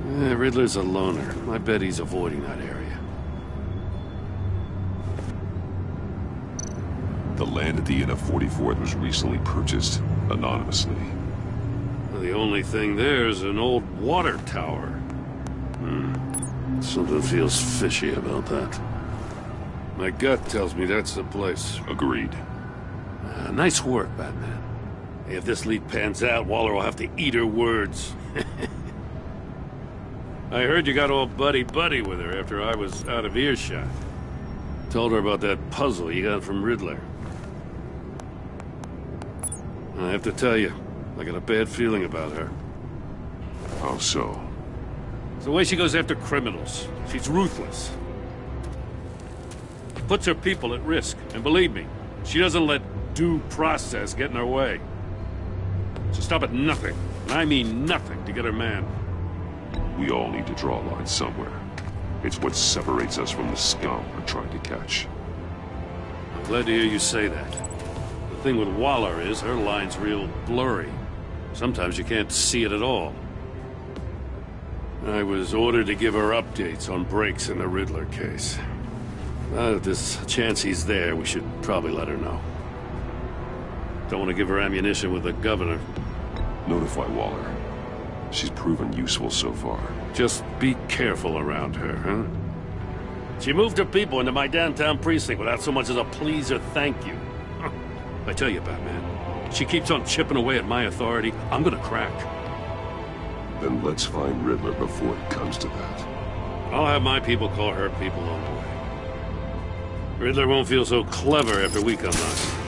Riddler's a loner. I bet he's avoiding that area. The land at the end of 44th was recently purchased anonymously. The only thing there is an old water tower. Something feels fishy about that. My gut tells me that's the place. Agreed. Nice work, Batman. If this lead pans out, Waller will have to eat her words. I heard you got all buddy-buddy with her after I was out of earshot. Told her about that puzzle you got from Riddler. I have to tell you, I got a bad feeling about her. How so? It's the way she goes after criminals. She's ruthless. Puts her people at risk, and believe me, she doesn't let due process get in her way. She'll stop at nothing, and I mean nothing, to get her man. We all need to draw a line somewhere. It's what separates us from the scum we're trying to catch. I'm glad to hear you say that. The thing with Waller is her line's real blurry. Sometimes you can't see it at all. I was ordered to give her updates on breaks in the Riddler case. If there's a chance he's there, we should probably let her know. Don't want to give her ammunition with the governor. Notify Waller. She's proven useful so far. Just be careful around her, huh? She moved her people into my downtown precinct without so much as a please or thank you. I tell you, Batman, she keeps on chipping away at my authority, I'm gonna crack. Then let's find Riddler before it comes to that. I'll have my people call her people on the way. Riddler won't feel so clever after we come knocking.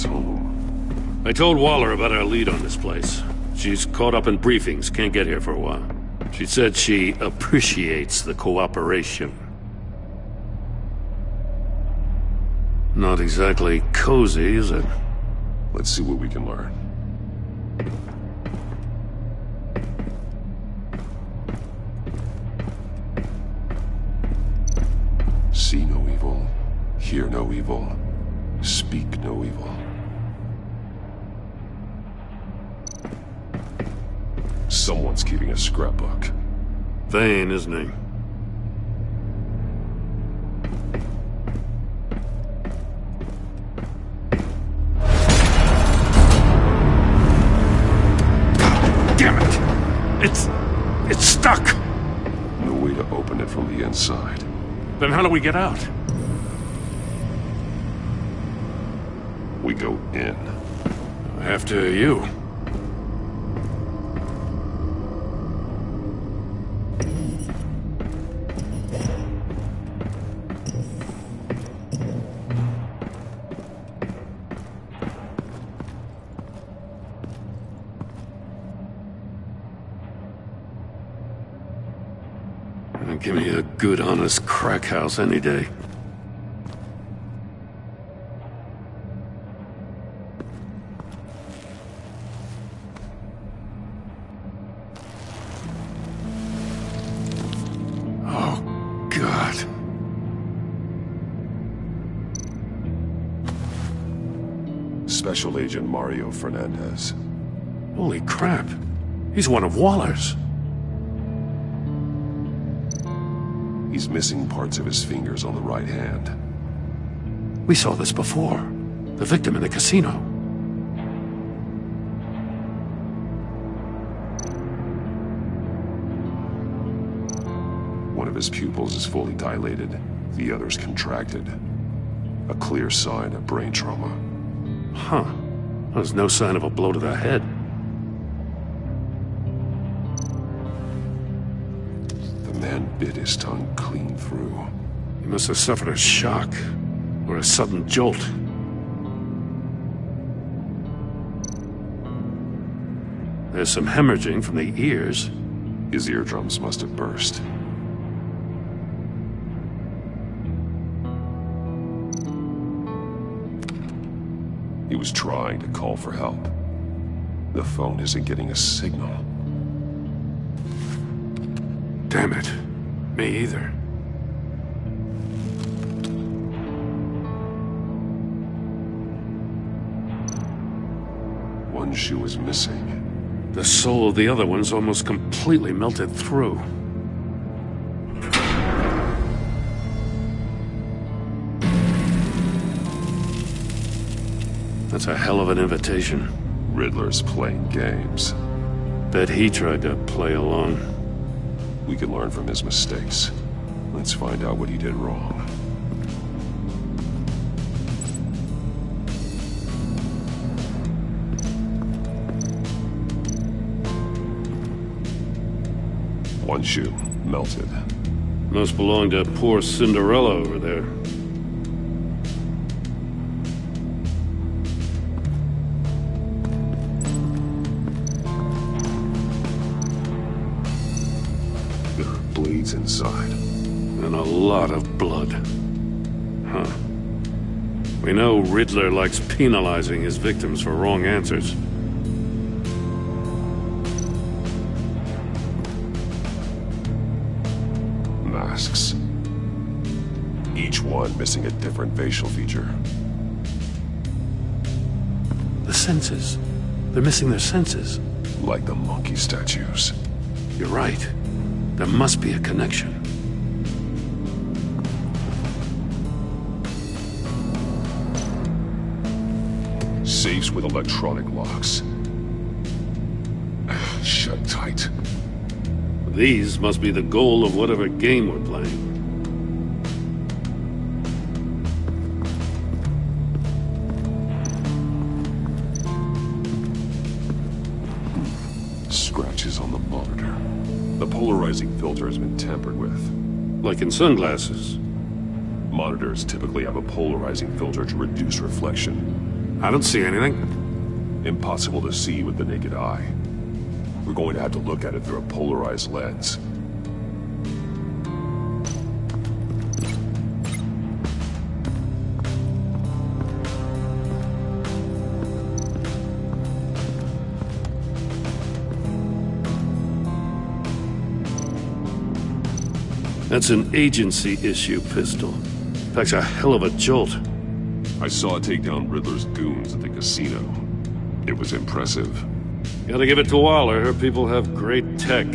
Home. I told Waller about our lead on this place. She's caught up in briefings, can't get here for a while. She said she appreciates the cooperation. Not exactly cozy, is it? Let's see what we can learn. See no evil, Hear no evil. Speak no evil. Someone's keeping a scrapbook. Vane, isn't he? Damn it! It's stuck! No way to open it from the inside. Then how do we get out? We go in. After you. Give me a good, honest crack house any day. Oh, God. Special Agent Mario Fernandez. Holy crap. He's one of Waller's. He's missing parts of his fingers on the right hand. We saw this before. The victim in the casino. One of his pupils is fully dilated, the other's contracted. A clear sign of brain trauma. Huh. There's no sign of a blow to the head. The man bit his tongue clean through. He must have suffered a shock, or a sudden jolt. There's some hemorrhaging from the ears. His eardrums must have burst. He was trying to call for help. The phone isn't getting a signal. Damn it. Me either. One shoe is missing. The sole of the other one's almost completely melted through. That's a hell of an invitation. Riddler's playing games. Bet he tried to play along. We can learn from his mistakes. Let's find out what he did wrong. One shoe, melted. Must belong to poor Cinderella over there. There are bleeds inside. And a lot of blood. Huh. We know Riddler likes penalizing his victims for wrong answers. Masks. Each one missing a different facial feature. The senses. They're missing their senses. Like the monkey statues. You're right. There must be a connection. Safes with electronic locks. Shut tight. These must be the goal of whatever game we're playing. Scratches on the monitor. The polarizing filter has been tampered with. Like in sunglasses. Monitors typically have a polarizing filter to reduce reflection. I don't see anything. Impossible to see with the naked eye. We're going to have to look at it through a polarized lens. That's an agency issue pistol. Packs a hell of a jolt. I saw it take down Riddler's goons at the casino. It was impressive. Gotta give it to Waller. Her people have great tech.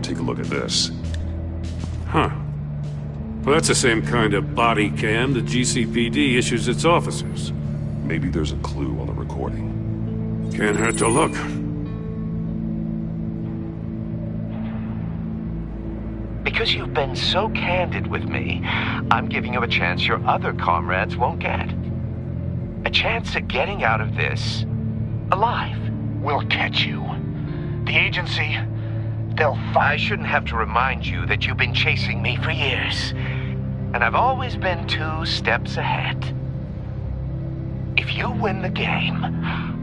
Take a look at this. Huh. Well, that's the same kind of body cam the GCPD issues its officers. Maybe there's a clue on the recording. Can't hurt to look. Because you've been so candid with me, I'm giving you a chance your other comrades won't get. A chance at getting out of this alive. We'll catch you. The agency, they'll find... I shouldn't have to remind you that you've been chasing me for years. And I've always been 2 steps ahead. If you win the game,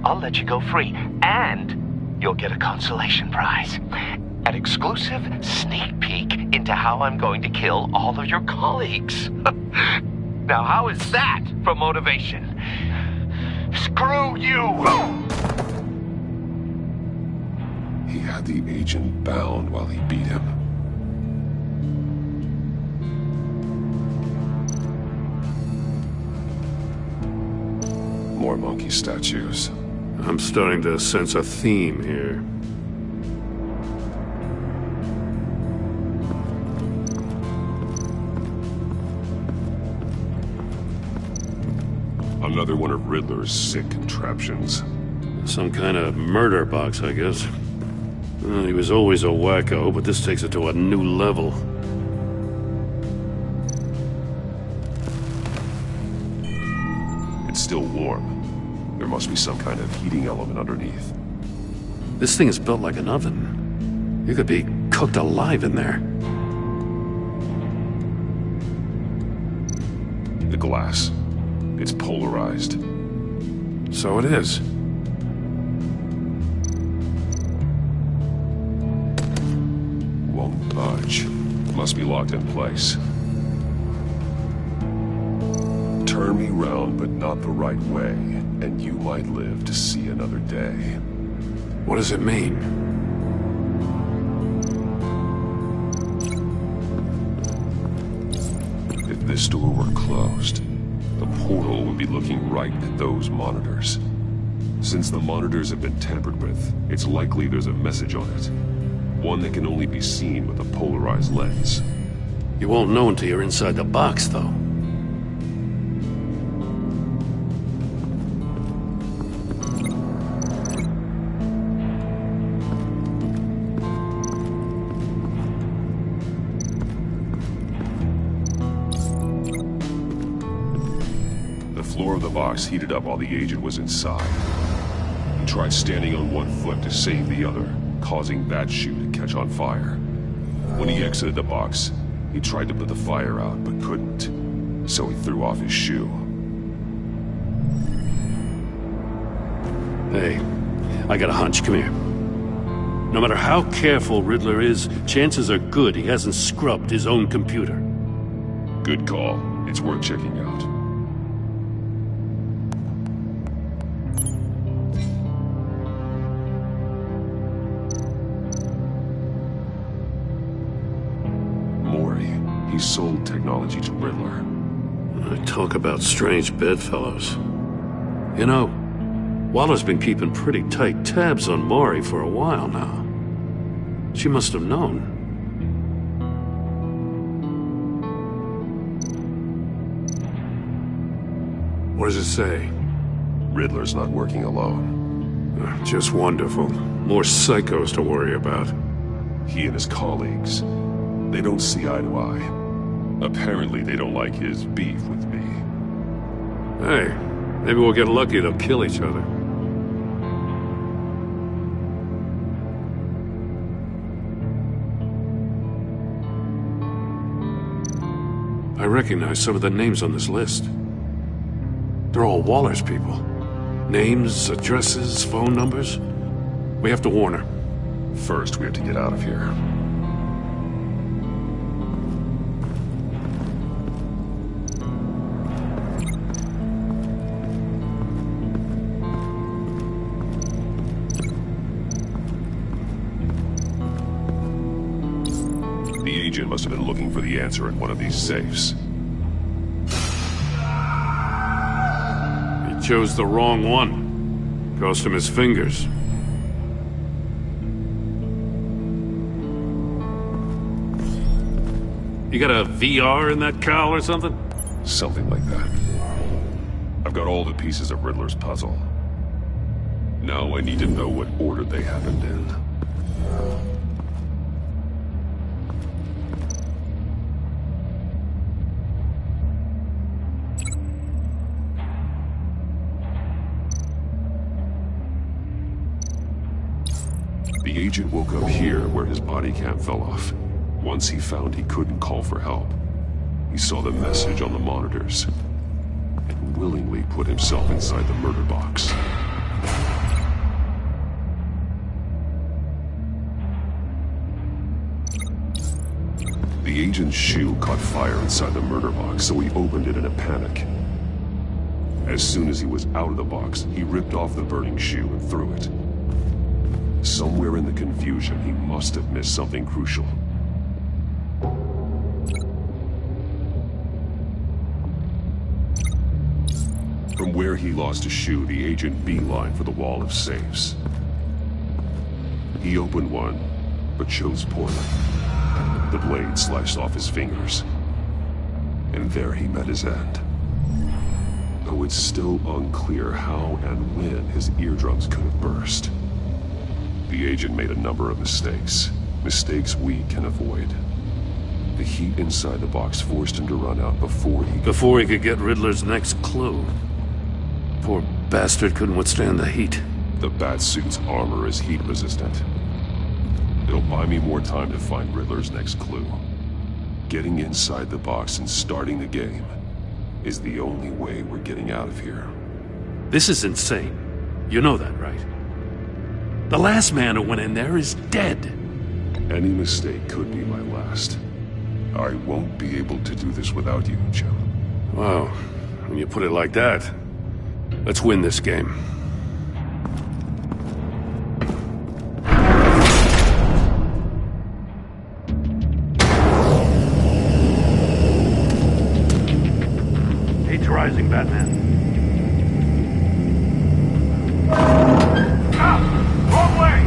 I'll let you go free. And you'll get a consolation prize. An exclusive sneak peek into how I'm going to kill all of your colleagues. Now, how is that for motivation? Screw you! He had the agent bound while he beat him. More monkey statues. I'm starting to sense a theme here. Another one of Riddler's sick contraptions. Some kind of murder box, I guess. Well, he was always a wacko, but this takes it to a new level. It's still warm. There must be some kind of heating element underneath. This thing is built like an oven. You could be cooked alive in there. The glass. It's polarized. So it is. Won't budge. Must be locked in place. Turn me round, but not the right way, and you might live to see another day. What does it mean? If this door were closed, the portal would be looking right at those monitors. Since the monitors have been tampered with, it's likely there's a message on it. One that can only be seen with a polarized lens. You won't know until you're inside the box, though. The floor of the box heated up while the agent was inside. He tried standing on one foot to save the other, causing that shoe to catch on fire. When he exited the box, he tried to put the fire out, but couldn't, so he threw off his shoe. Hey, I got a hunch. Come here. No matter how careful Riddler is, chances are good he hasn't scrubbed his own computer. Good call. It's worth checking out. He sold technology to Riddler. I talk about strange bedfellows. You know, Waller's been keeping pretty tight tabs on Maury for a while now. She must have known. What does it say? Riddler's not working alone. Just wonderful. More psychos to worry about. He and his colleagues, they don't see eye to eye. Apparently, they don't like his beef with me. Hey, maybe we'll get lucky they'll kill each other. I recognize some of the names on this list. They're all Waller's people. Names, addresses, phone numbers. We have to warn her. First, we have to get out of here. The agent must have been looking for the answer in one of these safes. He chose the wrong one. Cost him his fingers. You got a VR in that cowl or something? Something like that. I've got all the pieces of Riddler's puzzle. Now I need to know what order they happened in. The agent woke up here where his body cam fell off. Once he found he couldn't call for help, he saw the message on the monitors and willingly put himself inside the murder box. The agent's shoe caught fire inside the murder box, so he opened it in a panic. As soon as he was out of the box, he ripped off the burning shoe and threw it. Somewhere in the confusion, he must have missed something crucial. From where he lost a shoe, the agent beelined for the wall of safes. He opened one, but chose poorly. The blade sliced off his fingers. And there he met his end. Though it's still unclear how and when his eardrums could have burst. The agent made a number of mistakes. Mistakes we can avoid. The heat inside the box forced him to run out before he could get Riddler's next clue. Poor bastard couldn't withstand the heat. The Batsuit's armor is heat resistant. It'll buy me more time to find Riddler's next clue. Getting inside the box and starting the game is the only way we're getting out of here. This is insane. You know that, right? The last man who went in there is dead. Any mistake could be my last. I won't be able to do this without you, Joe. Wow. When you put it like that, let's win this game. Heat's rising, Batman. Wrong way!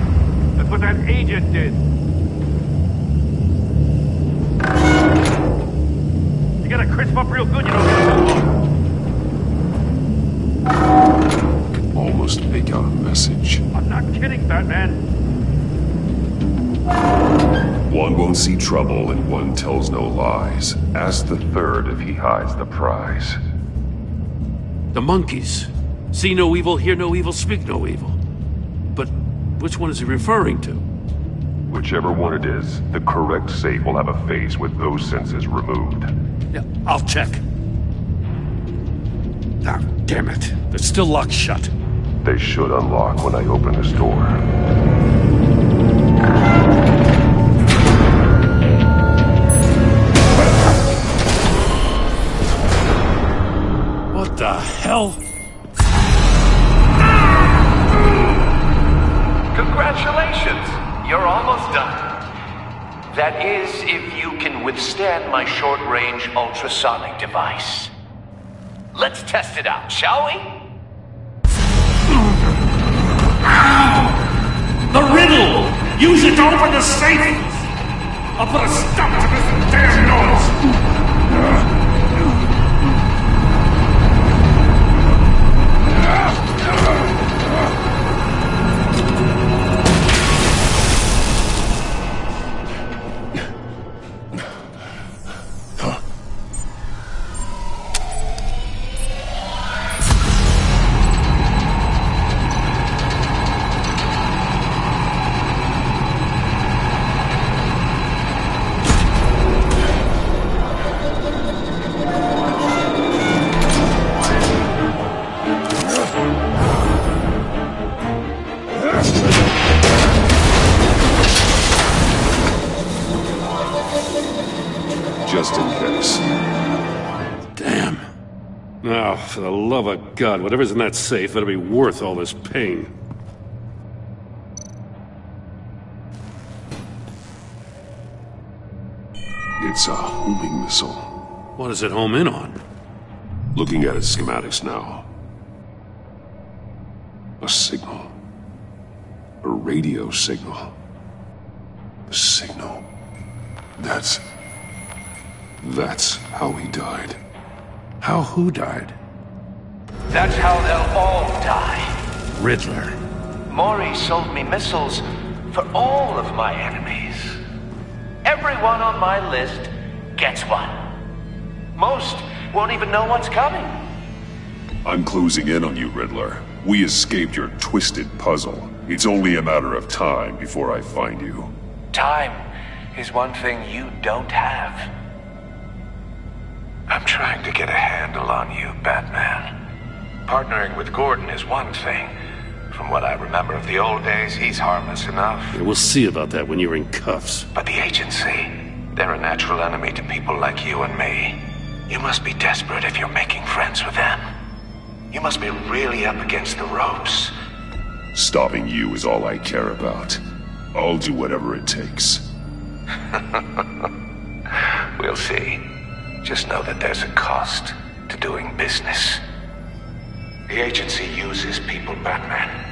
That's what that agent did. You gotta crisp up real good, you know. Almost make out a message. I'm not kidding, Batman. One won't see trouble and one tells no lies. Ask the third if he hides the prize. The monkeys. See no evil, hear no evil, speak no evil. But which one is he referring to? Whichever one it is, the correct safe will have a face with those senses removed. Yeah, I'll check. Ah, damn it. They're still locked shut. They should unlock when I open this door. What the hell? Congratulations! You're almost done. That is, if you can withstand my short-range ultrasonic device. Let's test it out, shall we? The riddle! Use it to open the safe! I'll put a stop to this damn noise! Just in case. Damn. Now, for the love of God, whatever's in that safe better be worth all this pain. It's a homing missile. What does it home in on? Looking at its schematics now. A signal. A radio signal. A signal. That's how he died. How who died? That's how they'll all die. Riddler. Maury sold me missiles for all of my enemies. Everyone on my list gets one. Most won't even know what's coming. I'm closing in on you, Riddler. We escaped your twisted puzzle. It's only a matter of time before I find you. Time is one thing you don't have. I'm trying to get a handle on you, Batman. Partnering with Gordon is one thing. From what I remember of the old days, he's harmless enough. Yeah, we'll see about that when you're in cuffs. But the agency, they're a natural enemy to people like you and me. You must be desperate if you're making friends with them. You must be really up against the ropes. Stopping you is all I care about. I'll do whatever it takes. We'll see. Just know that there's a cost to doing business. The agency uses people, Batman.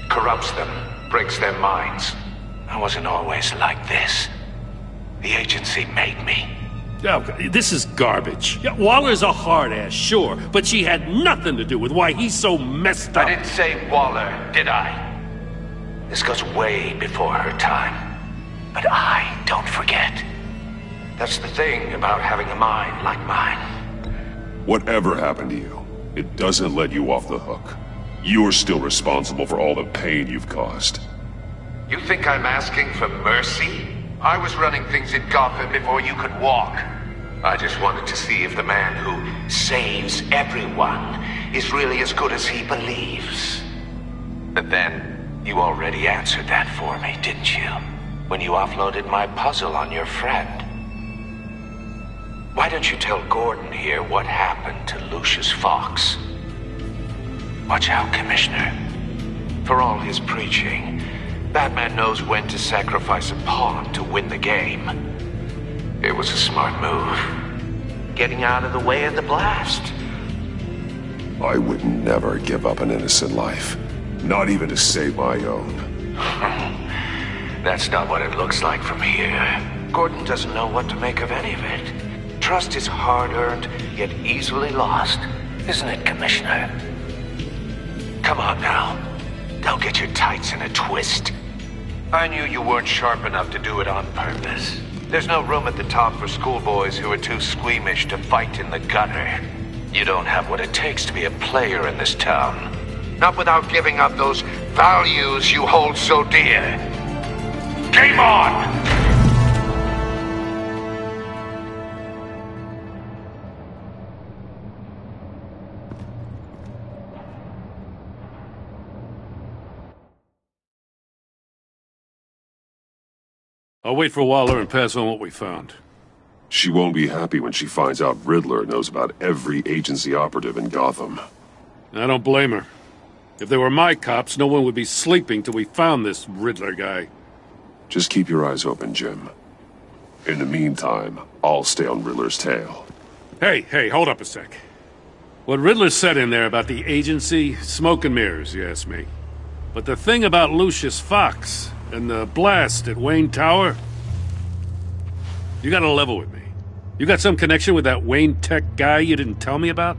Corrupts them, breaks their minds. I wasn't always like this. The agency made me. Oh, this is garbage. Yeah, Waller's a hard-ass, sure, but she had nothing to do with why he's so messed up. I didn't say Waller, did I? This goes way before her time. But I don't forget. That's the thing about having a mind like mine. Whatever happened to you, it doesn't let you off the hook. You're still responsible for all the pain you've caused. You think I'm asking for mercy? I was running things in Gotham before you could walk. I just wanted to see if the man who saves everyone is really as good as he believes. But then, you already answered that for me, didn't you? When you offloaded my puzzle on your friend. Why don't you tell Gordon here what happened to Lucius Fox? Watch out, Commissioner. For all his preaching, Batman knows when to sacrifice a pawn to win the game. It was a smart move. Getting out of the way of the blast. I would never give up an innocent life. Not even to save my own. That's not what it looks like from here. Gordon doesn't know what to make of any of it. Trust is hard-earned, yet easily lost. Isn't it, Commissioner? Come on now. Don't get your tights in a twist. I knew you weren't sharp enough to do it on purpose. There's no room at the top for schoolboys who are too squeamish to fight in the gutter. You don't have what it takes to be a player in this town. Not without giving up those values you hold so dear. Game on! I'll wait for Waller and pass on what we found. She won't be happy when she finds out Riddler knows about every agency operative in Gotham. I don't blame her. If they were my cops, no one would be sleeping till we found this Riddler guy. Just keep your eyes open, Jim. In the meantime, I'll stay on Riddler's tail. Hey, hold up a sec. What Riddler said in there about the agency, smoke and mirrors, you ask me. But the thing about Lucius Fox and the blast at Wayne Tower, you gotta level with me. You got some connection with that Wayne Tech guy you didn't tell me about?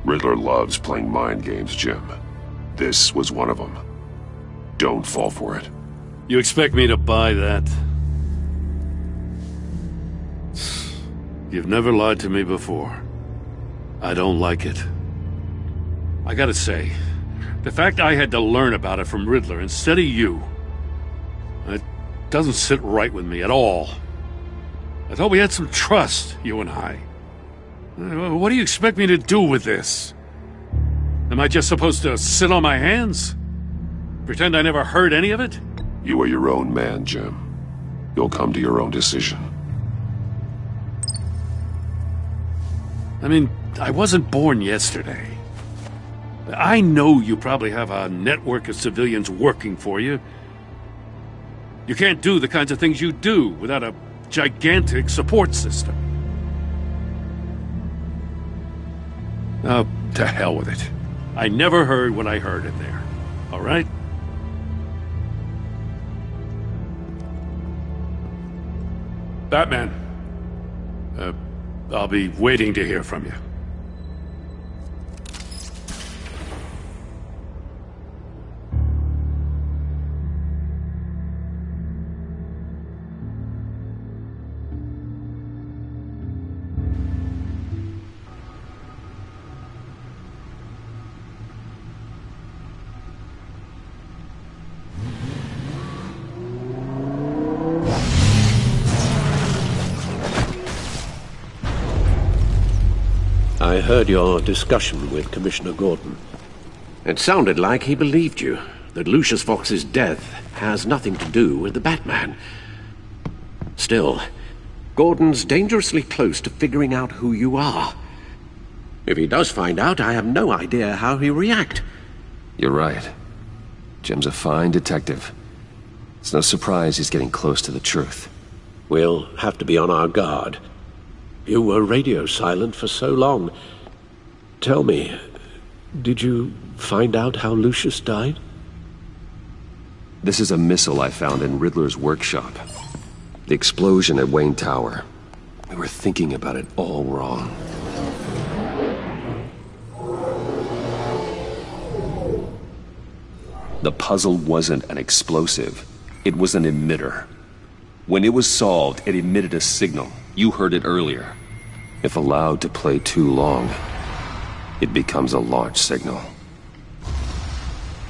Riddler loves playing mind games, Jim. This was one of them. Don't fall for it. You expect me to buy that? You've never lied to me before. I don't like it. I gotta say, the fact I had to learn about it from Riddler instead of you, it doesn't sit right with me at all. I thought we had some trust, you and I. What do you expect me to do with this? Am I just supposed to sit on my hands? Pretend I never heard any of it? You are your own man, Jim. You'll come to your own decision. I mean, I wasn't born yesterday. I know you probably have a network of civilians working for you. You can't do the kinds of things you do without a gigantic support system. Oh, to hell with it. I never heard what I heard in there. All right? Batman. I'll be waiting to hear from you. I heard your discussion with Commissioner Gordon. It sounded like he believed you, that Lucius Fox's death has nothing to do with the Batman. Still, Gordon's dangerously close to figuring out who you are. If he does find out, I have no idea how he'll react. You're right. Jim's a fine detective. It's no surprise he's getting close to the truth. We'll have to be on our guard. You were radio silent for so long. Tell me, did you find out how Lucius died? This is a missile I found in Riddler's workshop. The explosion at Wayne Tower. We were thinking about it all wrong. The puzzle wasn't an explosive. It was an emitter. When it was solved, it emitted a signal. You heard it earlier. If allowed to play too long, it becomes a launch signal.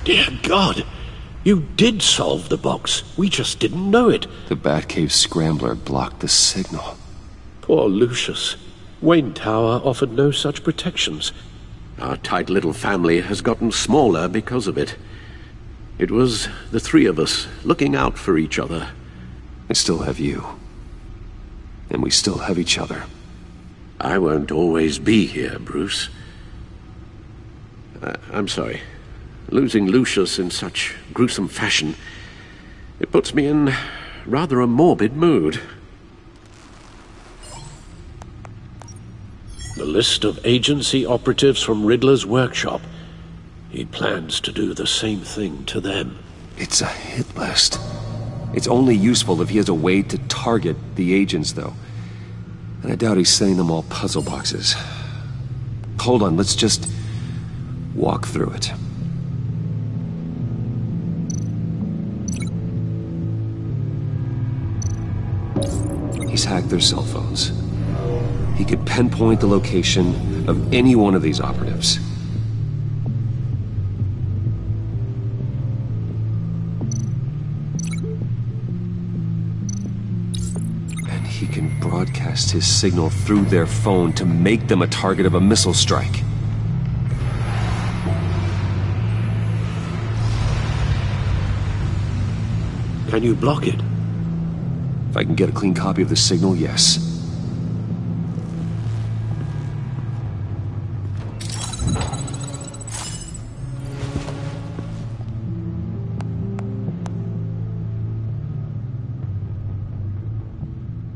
Dear God! You did solve the box. We just didn't know it. The Batcave scrambler blocked the signal. Poor Lucius. Wayne Tower offered no such protections. Our tight little family has gotten smaller because of it. It was the three of us looking out for each other. I still have you. And we still have each other. I won't always be here, Bruce. I'm sorry. Losing Lucius in such gruesome fashion, it puts me in rather a morbid mood. The list of agency operatives from Riddler's workshop. He plans to do the same thing to them. It's a hit list. It's only useful if he has a way to target the agents, though. And I doubt he's sending them all puzzle boxes. Hold on, let's just walk through it. He's hacked their cell phones. He could pinpoint the location of any one of these operatives. And he can broadcast his signal through their phone to make them a target of a missile strike. Can you block it? If I can get a clean copy of the signal, yes.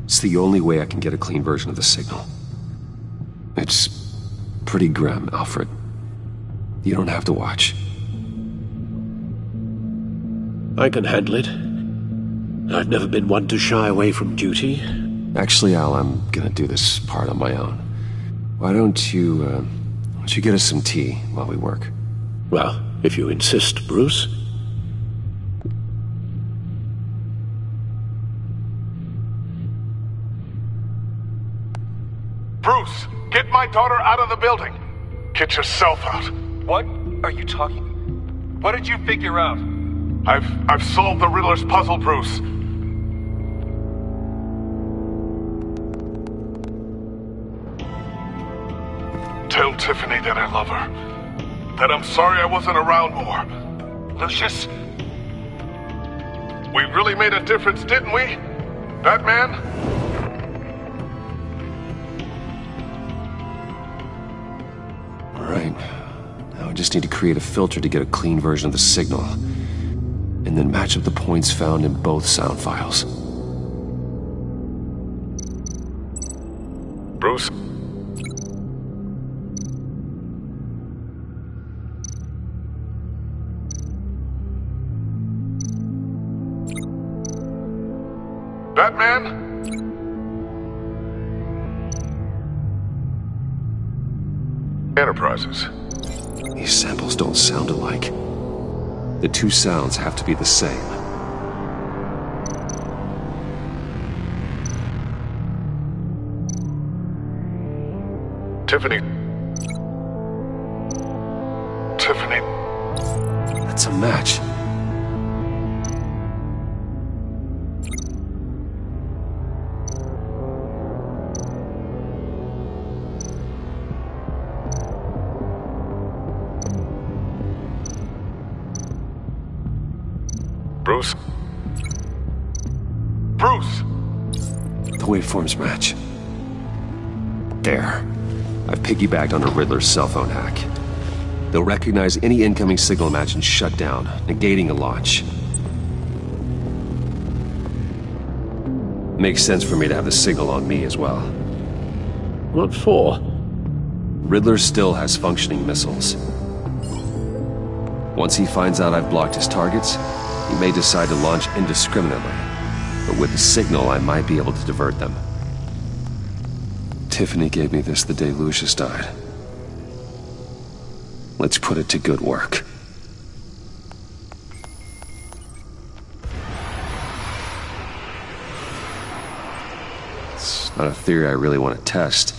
It's the only way I can get a clean version of the signal. It's pretty grim, Alfred. You don't have to watch. I can handle it. I've never been one to shy away from duty. Actually, Al, I'm gonna do this part on my own. Why don't you get us some tea while we work? Well, if you insist, Bruce. Bruce, get my daughter out of the building. Get yourself out. What are you talking? What did you figure out? I've solved the Riddler's puzzle, Bruce. Tell Tiffany that I love her. That I'm sorry I wasn't around more. Lucius? We really made a difference, didn't we? Batman? All right. Now I just need to create a filter to get a clean version of the signal. And and then match up the points found in both sound files. Bruce? Batman? Enterprises. These samples don't sound alike. The two sounds have to be the same. Tiffany. That's a match. Bruce? The waveforms match. There. I've piggybacked on a Riddler's cell phone hack. They'll recognize any incoming signal match and shut down, negating a launch. Makes sense for me to have the signal on me as well. What for? Riddler still has functioning missiles. Once he finds out I've blocked his targets, he may decide to launch indiscriminately. But with the signal, I might be able to divert them. Tiffany gave me this the day Lucius died. Let's put it to good work. It's not a theory I really want to test.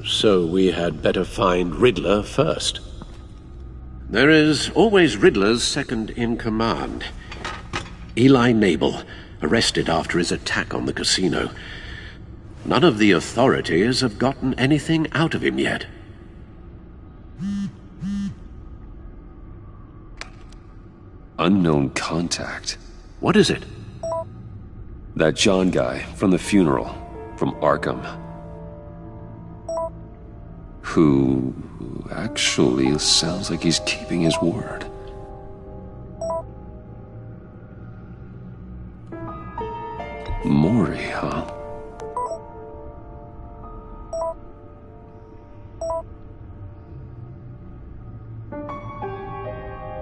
So we had better find Riddler first. There is always Riddler's second-in-command. Eli Nabel, arrested after his attack on the casino. None of the authorities have gotten anything out of him yet. Unknown contact. What is it? That John guy from the funeral, from Arkham. Who actually sounds like he's keeping his word. Maury, huh?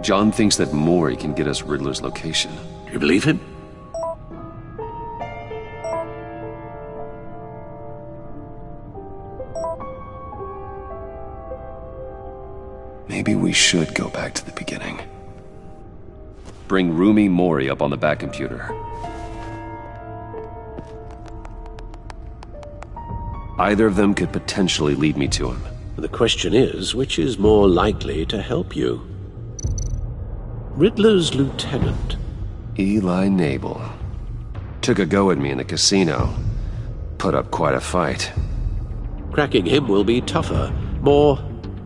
John thinks that Maury can get us Riddler's location. Do you believe him? Maybe we should go back to the beginning. Bring Rumi Mori up on the back computer. Either of them could potentially lead me to him. The question is, which is more likely to help you? Riddler's lieutenant. Eli Nabel. Took a go at me in the casino. Put up quite a fight. Cracking him will be tougher, more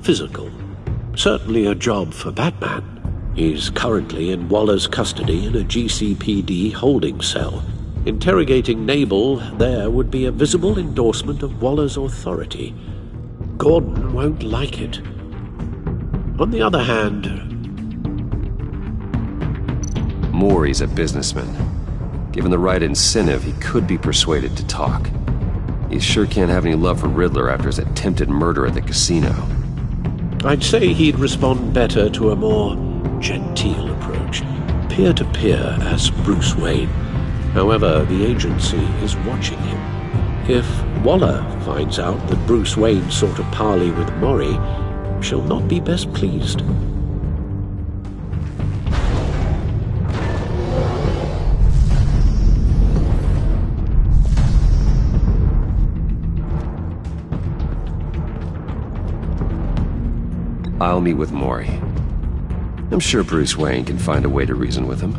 physical. Certainly a job for Batman. He's currently in Waller's custody in a GCPD holding cell. Interrogating Nabel there would be a visible endorsement of Waller's authority. Gordon won't like it. On the other hand... Maury's a businessman. Given the right incentive, he could be persuaded to talk. He sure can't have any love for Riddler after his attempted murder at the casino. I'd say he'd respond better to a more genteel approach, peer-to-peer as Bruce Wayne. However, the agency is watching him. If Waller finds out that Bruce Wayne sought a parley with Maury, she'll not be best pleased. I'll meet with Maury. I'm sure Bruce Wayne can find a way to reason with him.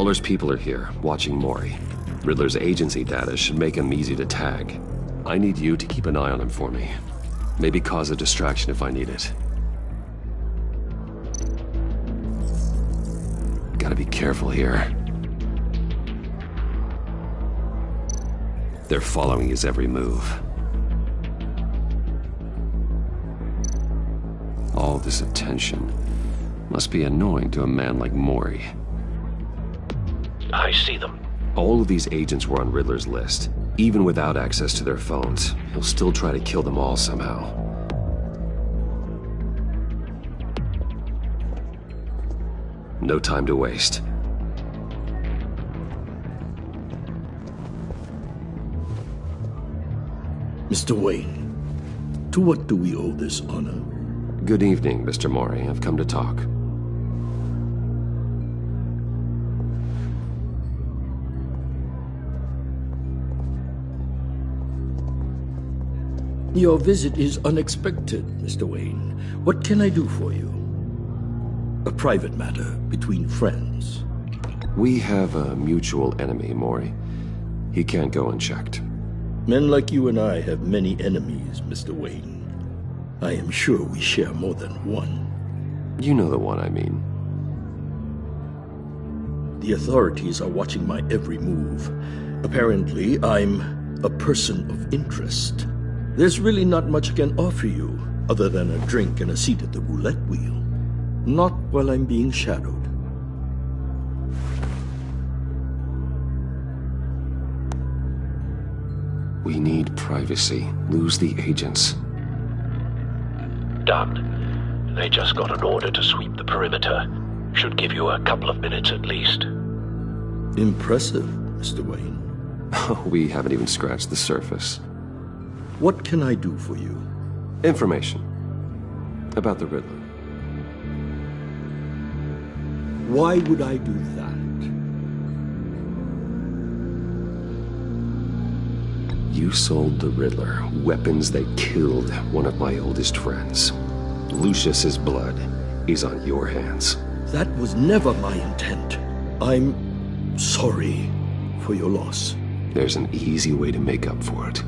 Waller's people are here, watching Maury. Riddler's agency data should make him easy to tag. I need you to keep an eye on him for me. Maybe cause a distraction if I need it. Gotta be careful here. They're following his every move. All this attention must be annoying to a man like Maury. I see them. All of these agents were on Riddler's list. Even without access to their phones, he'll still try to kill them all somehow. No time to waste. Mr. Wayne, to what do we owe this honor? Good evening, Mr. Maury. I've come to talk. Your visit is unexpected, Mr. Wayne. What can I do for you? A private matter between friends. We have a mutual enemy, Maury. He can't go unchecked. Men like you and I have many enemies, Mr. Wayne. I am sure we share more than one. You know the one I mean. The authorities are watching my every move. Apparently, I'm a person of interest. There's really not much I can offer you, other than a drink and a seat at the roulette wheel. Not while I'm being shadowed. We need privacy. Lose the agents. Done. They just got an order to sweep the perimeter. Should give you a couple of minutes at least. Impressive, Mr. Wayne. We haven't even scratched the surface. What can I do for you? Information. About the Riddler. Why would I do that? You sold the Riddler weapons that killed one of my oldest friends. Lucius's blood is on your hands. That was never my intent. I'm sorry for your loss. There's an easy way to make up for it.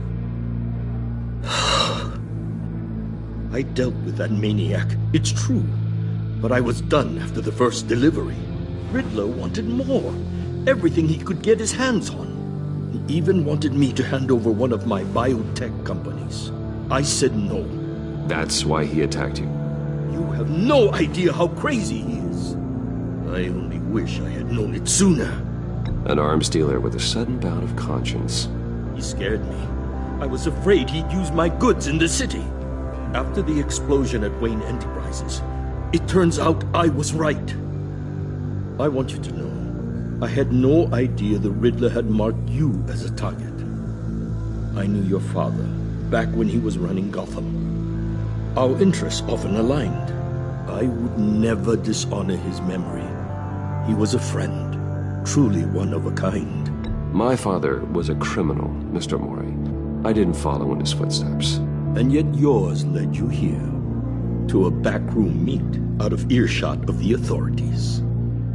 I dealt with that maniac, it's true. But I was done after the first delivery. Riddler wanted more. Everything he could get his hands on. He even wanted me to hand over one of my biotech companies. I said no. That's why he attacked you? You have no idea how crazy he is. I only wish I had known it sooner. An arms dealer with a sudden bout of conscience. He scared me. I was afraid he'd use my goods in the city. After the explosion at Wayne Enterprises, it turns out I was right. I want you to know, I had no idea the Riddler had marked you as a target. I knew your father back when he was running Gotham. Our interests often aligned. I would never dishonor his memory. He was a friend, truly one of a kind. My father was a criminal, Mr. Maury. I didn't follow in his footsteps. And yet yours led you here, to a backroom meet out of earshot of the authorities.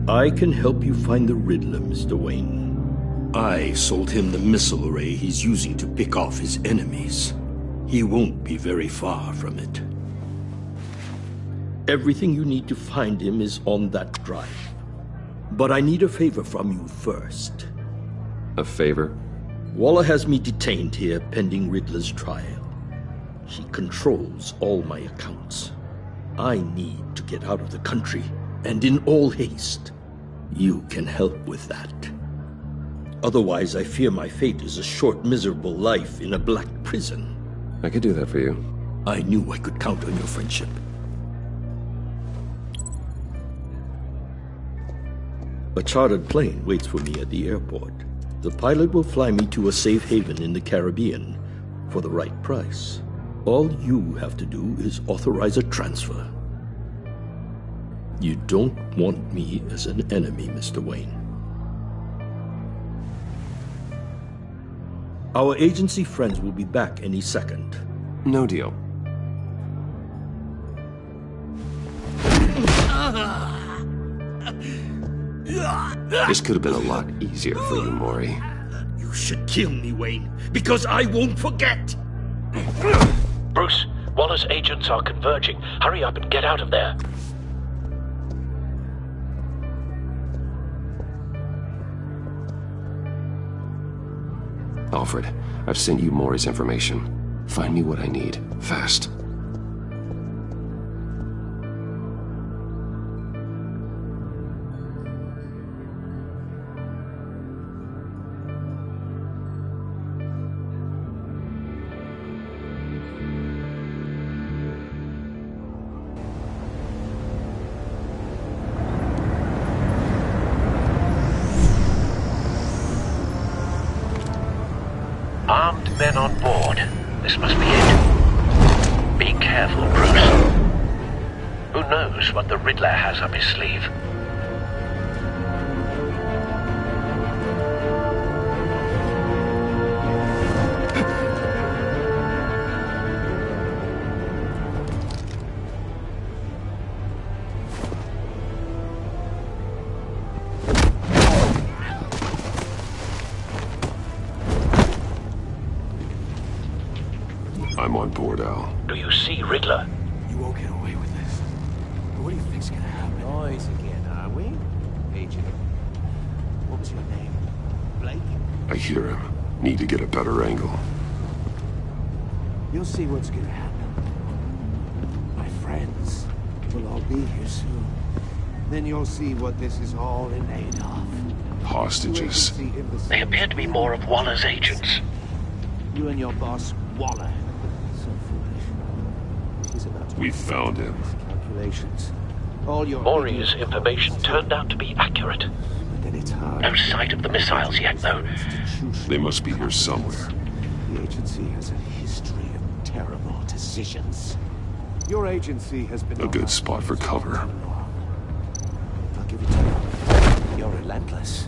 I can help you find the Riddler, Mr. Wayne. I sold him the missile array he's using to pick off his enemies. He won't be very far from it. Everything you need to find him is on that drive. But I need a favor from you first. A favor? Waller has me detained here pending Riddler's trial. He controls all my accounts. I need to get out of the country, and in all haste. You can help with that. Otherwise, I fear my fate is a short, miserable life in a black prison. I could do that for you. I knew I could count on your friendship. A chartered plane waits for me at the airport. The pilot will fly me to a safe haven in the Caribbean for the right price. All you have to do is authorize a transfer. You don't want me as an enemy, Mr. Wayne. Our agency friends will be back any second. No deal. This could have been a lot easier for you, Maury. You should kill me, Wayne, because I won't forget. Bruce, Waller's agents are converging. Hurry up and get out of there. Alfred, I've sent you Maury's information. Find me what I need, fast. Armed men on board. This must be it. Be careful, Bruce. Who knows what the Riddler has up his sleeve? I'm on board, Al. Do you see Riddler? You won't get away with this. What do you think's gonna happen? Noise again, are we? Agent. What was your name? Blake? I hear him. Need to get a better angle. You'll see what's gonna happen. My friends will all be here soon. Then you'll see what this is all in aid of. Hostages. They appear to be more of Waller's agents. You and your boss, Waller. So foolish. He's about to We found him. calculations. All your Maury's information turned out to be accurate. But then it's hard. No sight of the missiles yet, though. They must be here somewhere. The agency has a history of terrible decisions. Your agency has been A good spot for cover. I'll give it to you. You're relentless.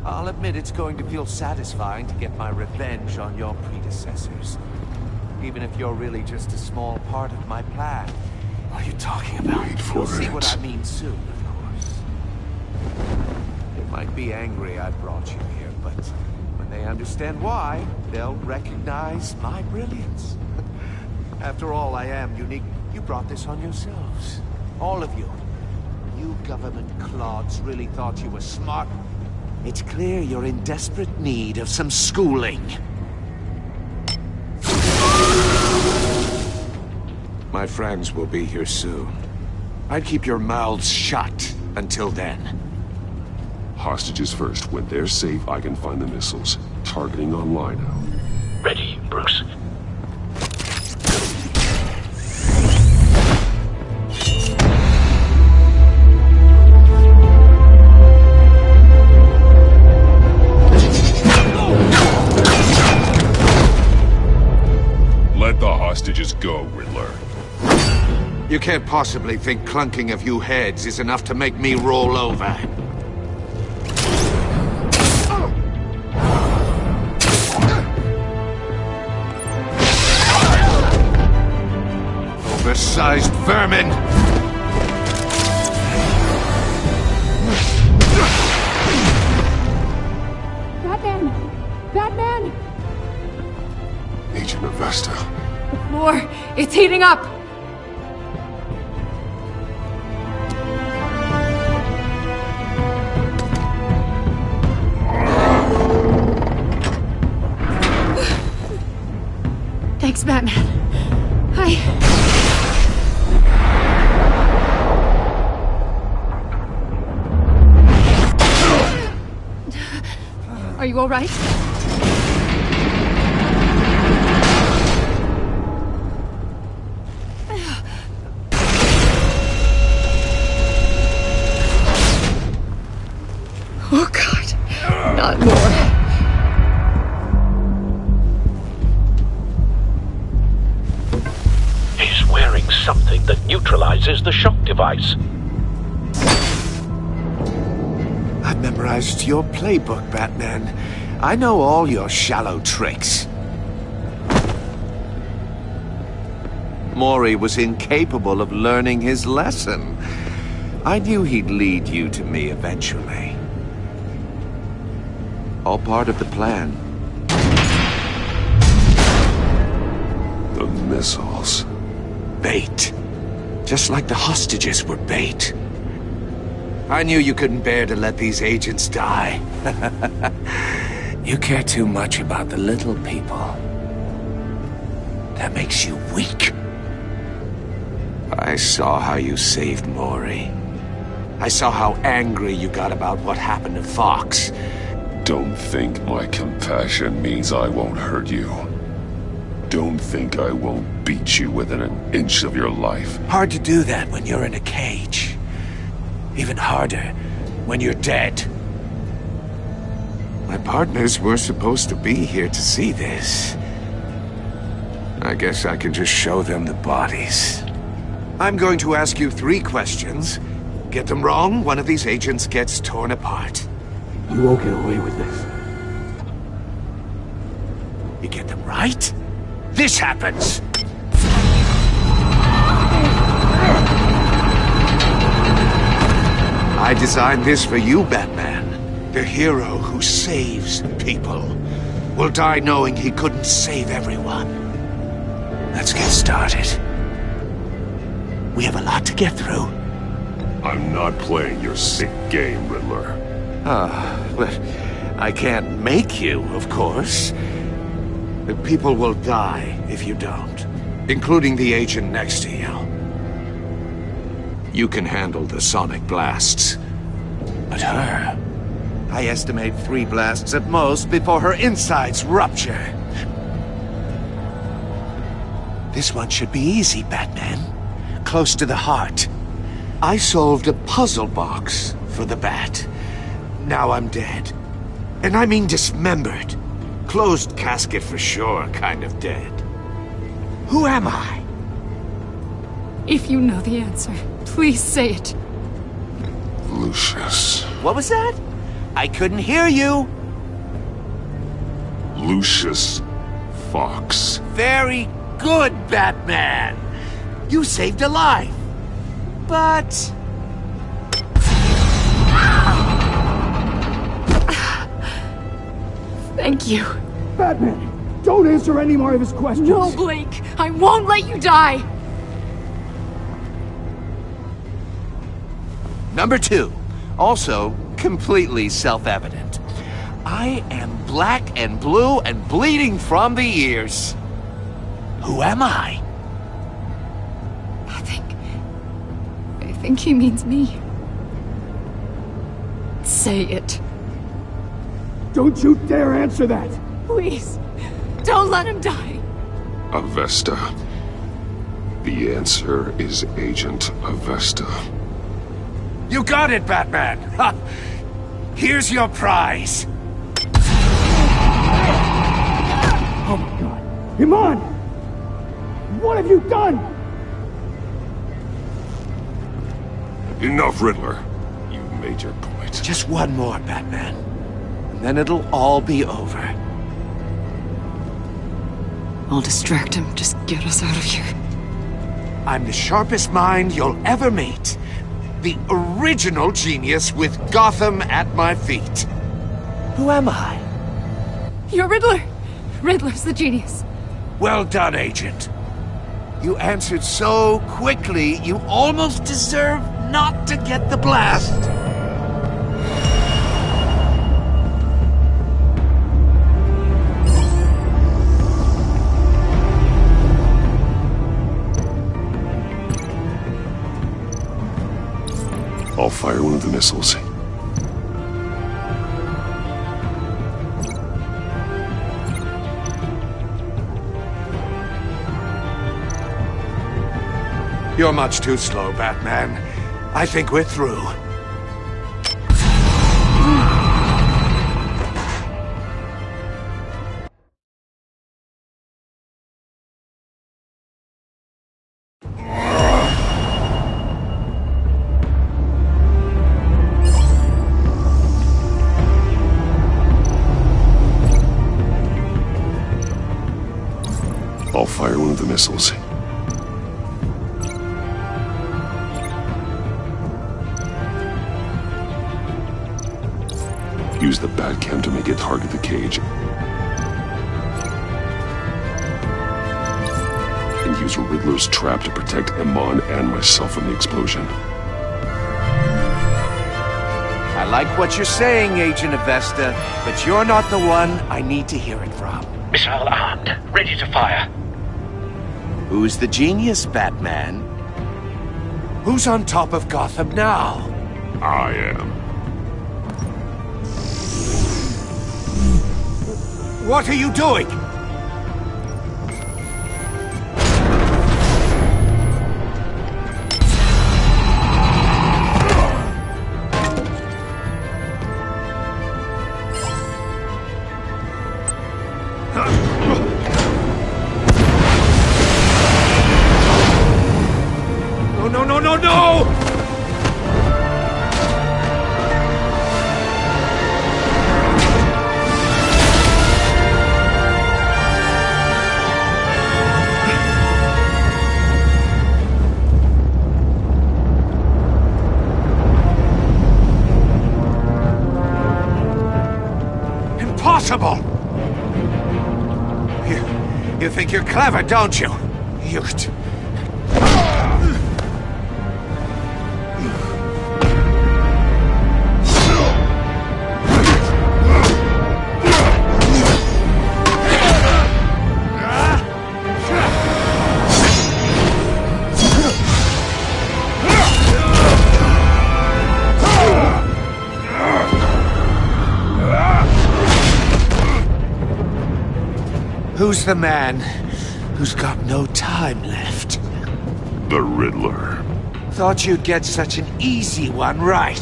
I'll admit it's going to feel satisfying to get my revenge on your predecessors. Even if you're really just a small part of my plan. What are you talking about? Wait for You'll see it. what I mean soon, of course. They might be angry I brought you here, but when they understand why, they'll recognize my brilliance. After all, I am unique. You brought this on yourselves. All of you. You government clods really thought you were smart. It's clear you're in desperate need of some schooling. My friends will be here soon. I'd keep your mouths shut until then. Hostages first. When they're safe, I can find the missiles. Targeting online now. Ready, Bruce. Let the hostages go, Riddler. You can't possibly think clunking a few heads is enough to make me roll over. Oversized vermin! Batman! Batman! Agent Avesta. The floor, it's heating up! Thanks, Batman. Are you all right? Oh, God. Not more. He's wearing something that neutralizes the shock device. I've memorized your playbook, Batman. I know all your shallow tricks. Maury was incapable of learning his lesson. I knew he'd lead you to me eventually. All part of the plan. The missiles. Bait. Just like the hostages were bait. I knew you couldn't bear to let these agents die. You care too much about the little people. That makes you weak. I saw how you saved Maury. I saw how angry you got about what happened to Fox. Don't think my compassion means I won't hurt you. Don't think I won't beat you within an inch of your life. Hard to do that when you're in a cage. Even harder when you're dead. My partners were supposed to be here to see this. I guess I can just show them the bodies. I'm going to ask you 3 questions. Get them wrong, one of these agents gets torn apart. You won't get away with this. You get them right, this happens! I designed this for you, Batman. The hero who saves people will die knowing he couldn't save everyone. Let's get started. We have a lot to get through. I'm not playing your sick game, Riddler. But I can't make you, of course. The people will die if you don't, including the agent next to you. You can handle the sonic blasts. But her... I estimate 3 blasts at most before her insides rupture. This one should be easy, Batman. Close to the heart. I solved a puzzle box for the Bat. Now I'm dead. And I mean dismembered. Closed casket for sure, kind of dead. Who am I? If you know the answer, please say it. Lucius. What was that? I couldn't hear you. Lucius Fox. Very good, Batman. You saved a life. But... Thank you. Batman, don't answer any more of his questions. No, Blake. I won't let you die. Number 2. Also, completely self-evident. I am black and blue and bleeding from the ears. Who am I? I think he means me. Say it. Don't you dare answer that! Please, don't let him die. Avesta. The answer is Agent Avesta. You got it, Batman! Ha! Here's your prize! Oh my god. Iman! What have you done? Enough, Riddler. You made your point. Just one more, Batman. And then it'll all be over. I'll distract him. Just get us out of here. I'm the sharpest mind you'll ever meet. The original genius with Gotham at my feet. Who am I? You're Riddler. Riddler's the genius. Well done, Agent. You answered so quickly, you almost deserve not to get the blast. I'll fire one of the missiles. You're much too slow, Batman. I think we're through. I'll fire one of the missiles. Use the Batcam to make it target the cage. And use Riddler's trap to protect Iman and myself from the explosion. I like what you're saying, Agent Avesta, but you're not the one I need to hear it from. Missile armed, ready to fire. Who's the genius, Batman? Who's on top of Gotham now? I am. What are you doing? No! Impossible! You think you're clever, don't you? Who's the man who's got no time left? The Riddler. Thought you'd get such an easy one right.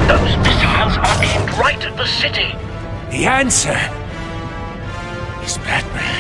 Those missiles are aimed right at the city. The answer is Batman.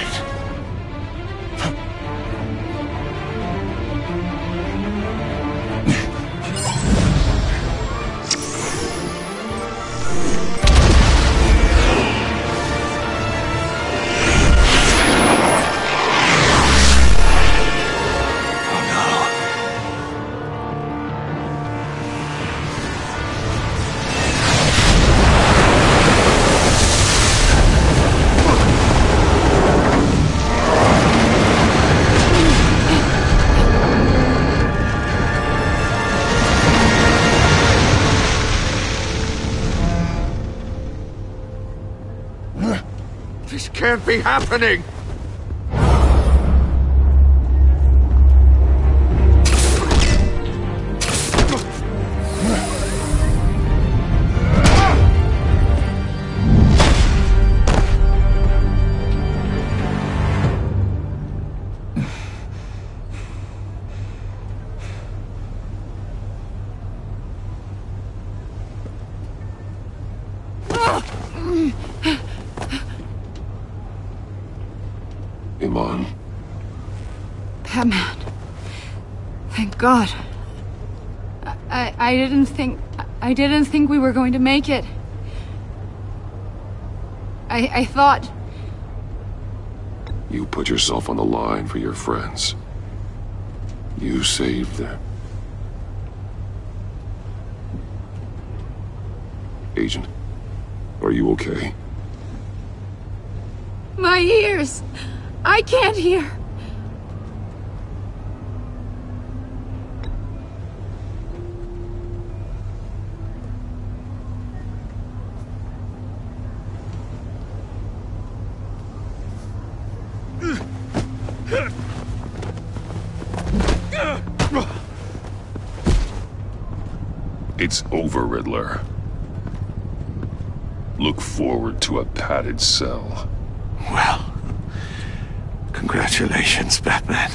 This can't be happening! Iman. Batman. Thank God. I didn't think we were going to make it. I thought... You put yourself on the line for your friends. You saved them. Agent, are you okay? My ears! I can't hear! It's over, Riddler. Look forward to a padded cell. Well, congratulations, Batman.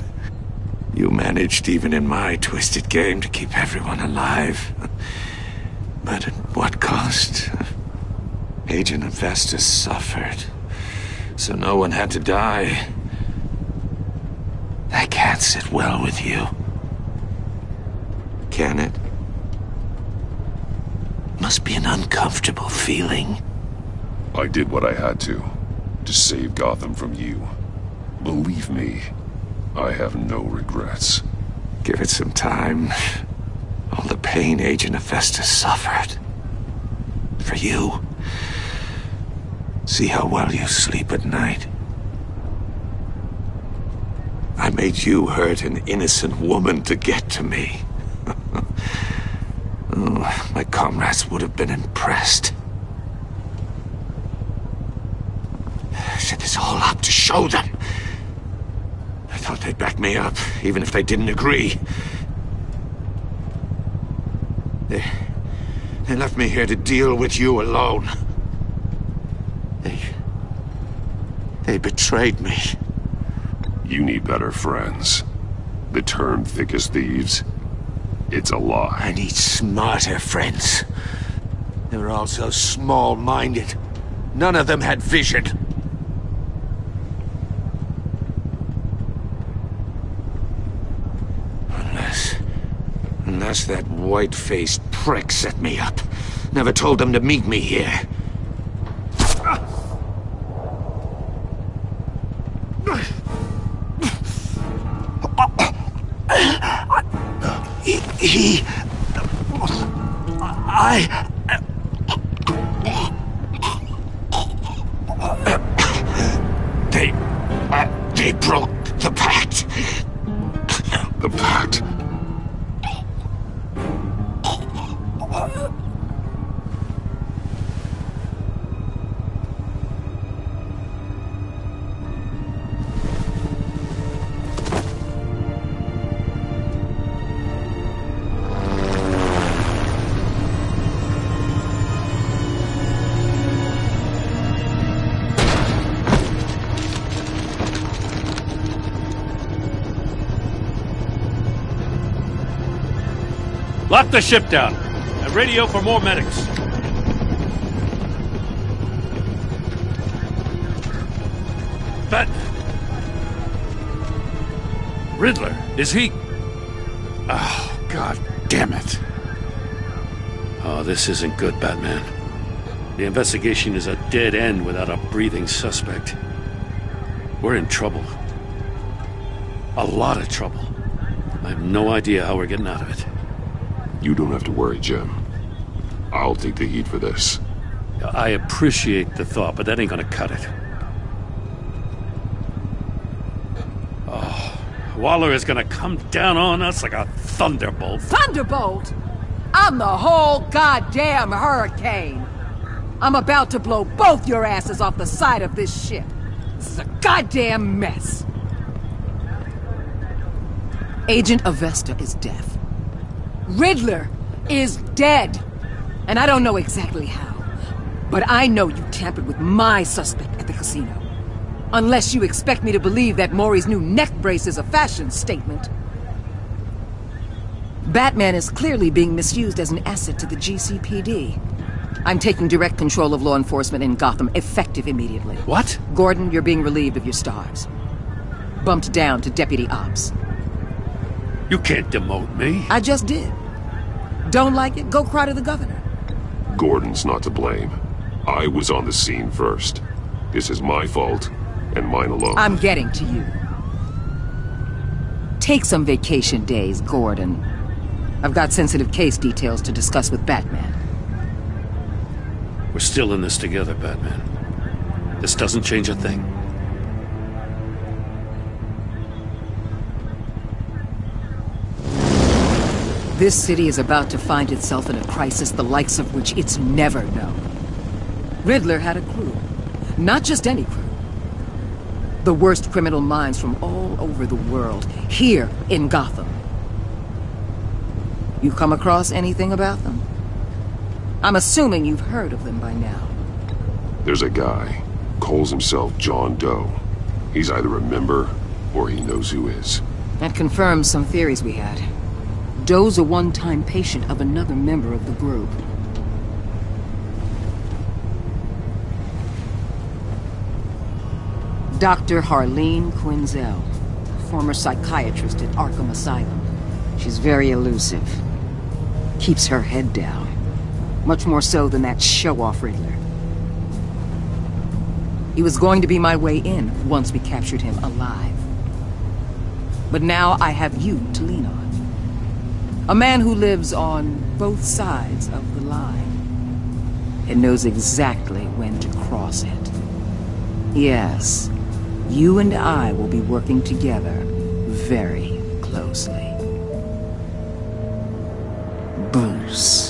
You managed, even in my twisted game, to keep everyone alive. But at what cost? Agent Avesta suffered, so no one had to die. That can't sit well with you. Can it? Must be an uncomfortable feeling. I did what I had to save Gotham from you. Believe me, I have no regrets. Give it some time. all the pain Agent Avesta suffered. For you. See how well you sleep at night. I made you hurt an innocent woman to get to me. Oh, my comrades would have been impressed. I set this all up to show them. I thought they'd back me up, even if they didn't agree. They left me here to deal with you alone. They betrayed me. You need better friends. The term thick as thieves, it's a lie. I need smarter friends. They were all so small-minded. None of them had vision. Unless that white-faced prick set me up. Never told them to meet me here. They broke the pact. The pact? Lock the ship down and radio for more medics. Batman. Riddler, is he... Oh, God damn it. Oh, this isn't good, Batman. The investigation is a dead end without a breathing suspect. We're in trouble. A lot of trouble. I have no idea how we're getting out of it. You don't have to worry, Jim. I'll take the heat for this. I appreciate the thought, but that ain't gonna cut it. Oh, Waller is gonna come down on us like a thunderbolt. Thunderbolt? I'm the whole goddamn hurricane. I'm about to blow both your asses off the side of this ship. This is a goddamn mess. Agent Avesta is deaf. Riddler is dead. And I don't know exactly how. But I know you tampered with my suspect at the casino. Unless you expect me to believe that Maury's new neck brace is a fashion statement. Batman is clearly being misused as an asset to the GCPD. I'm taking direct control of law enforcement in Gotham, effective immediately. What? Gordon, you're being relieved of your stars. Bumped down to Deputy Ops. You can't demote me. I just did. Don't like it? Go cry to the governor. Gordon's not to blame. I was on the scene first. This is my fault, and mine alone. I'm getting to you. Take some vacation days, Gordon. I've got sensitive case details to discuss with Batman. We're still in this together, Batman. This doesn't change a thing. This city is about to find itself in a crisis the likes of which it's never known. Riddler had a crew. Not just any crew. The worst criminal minds from all over the world, here in Gotham. You come across anything about them? I'm assuming you've heard of them by now. There's a guy. Calls himself John Doe. He's either a member, or he knows who is. That confirms some theories we had. Doe's a one-time patient of another member of the group. Dr. Harleen Quinzel, former psychiatrist at Arkham Asylum. She's very elusive. Keeps her head down. Much more so than that show-off Riddler. He was going to be my way in once we captured him alive. But now I have you to lean on. A man who lives on both sides of the line. And knows exactly when to cross it. Yes, you and I will be working together very closely. Bruce.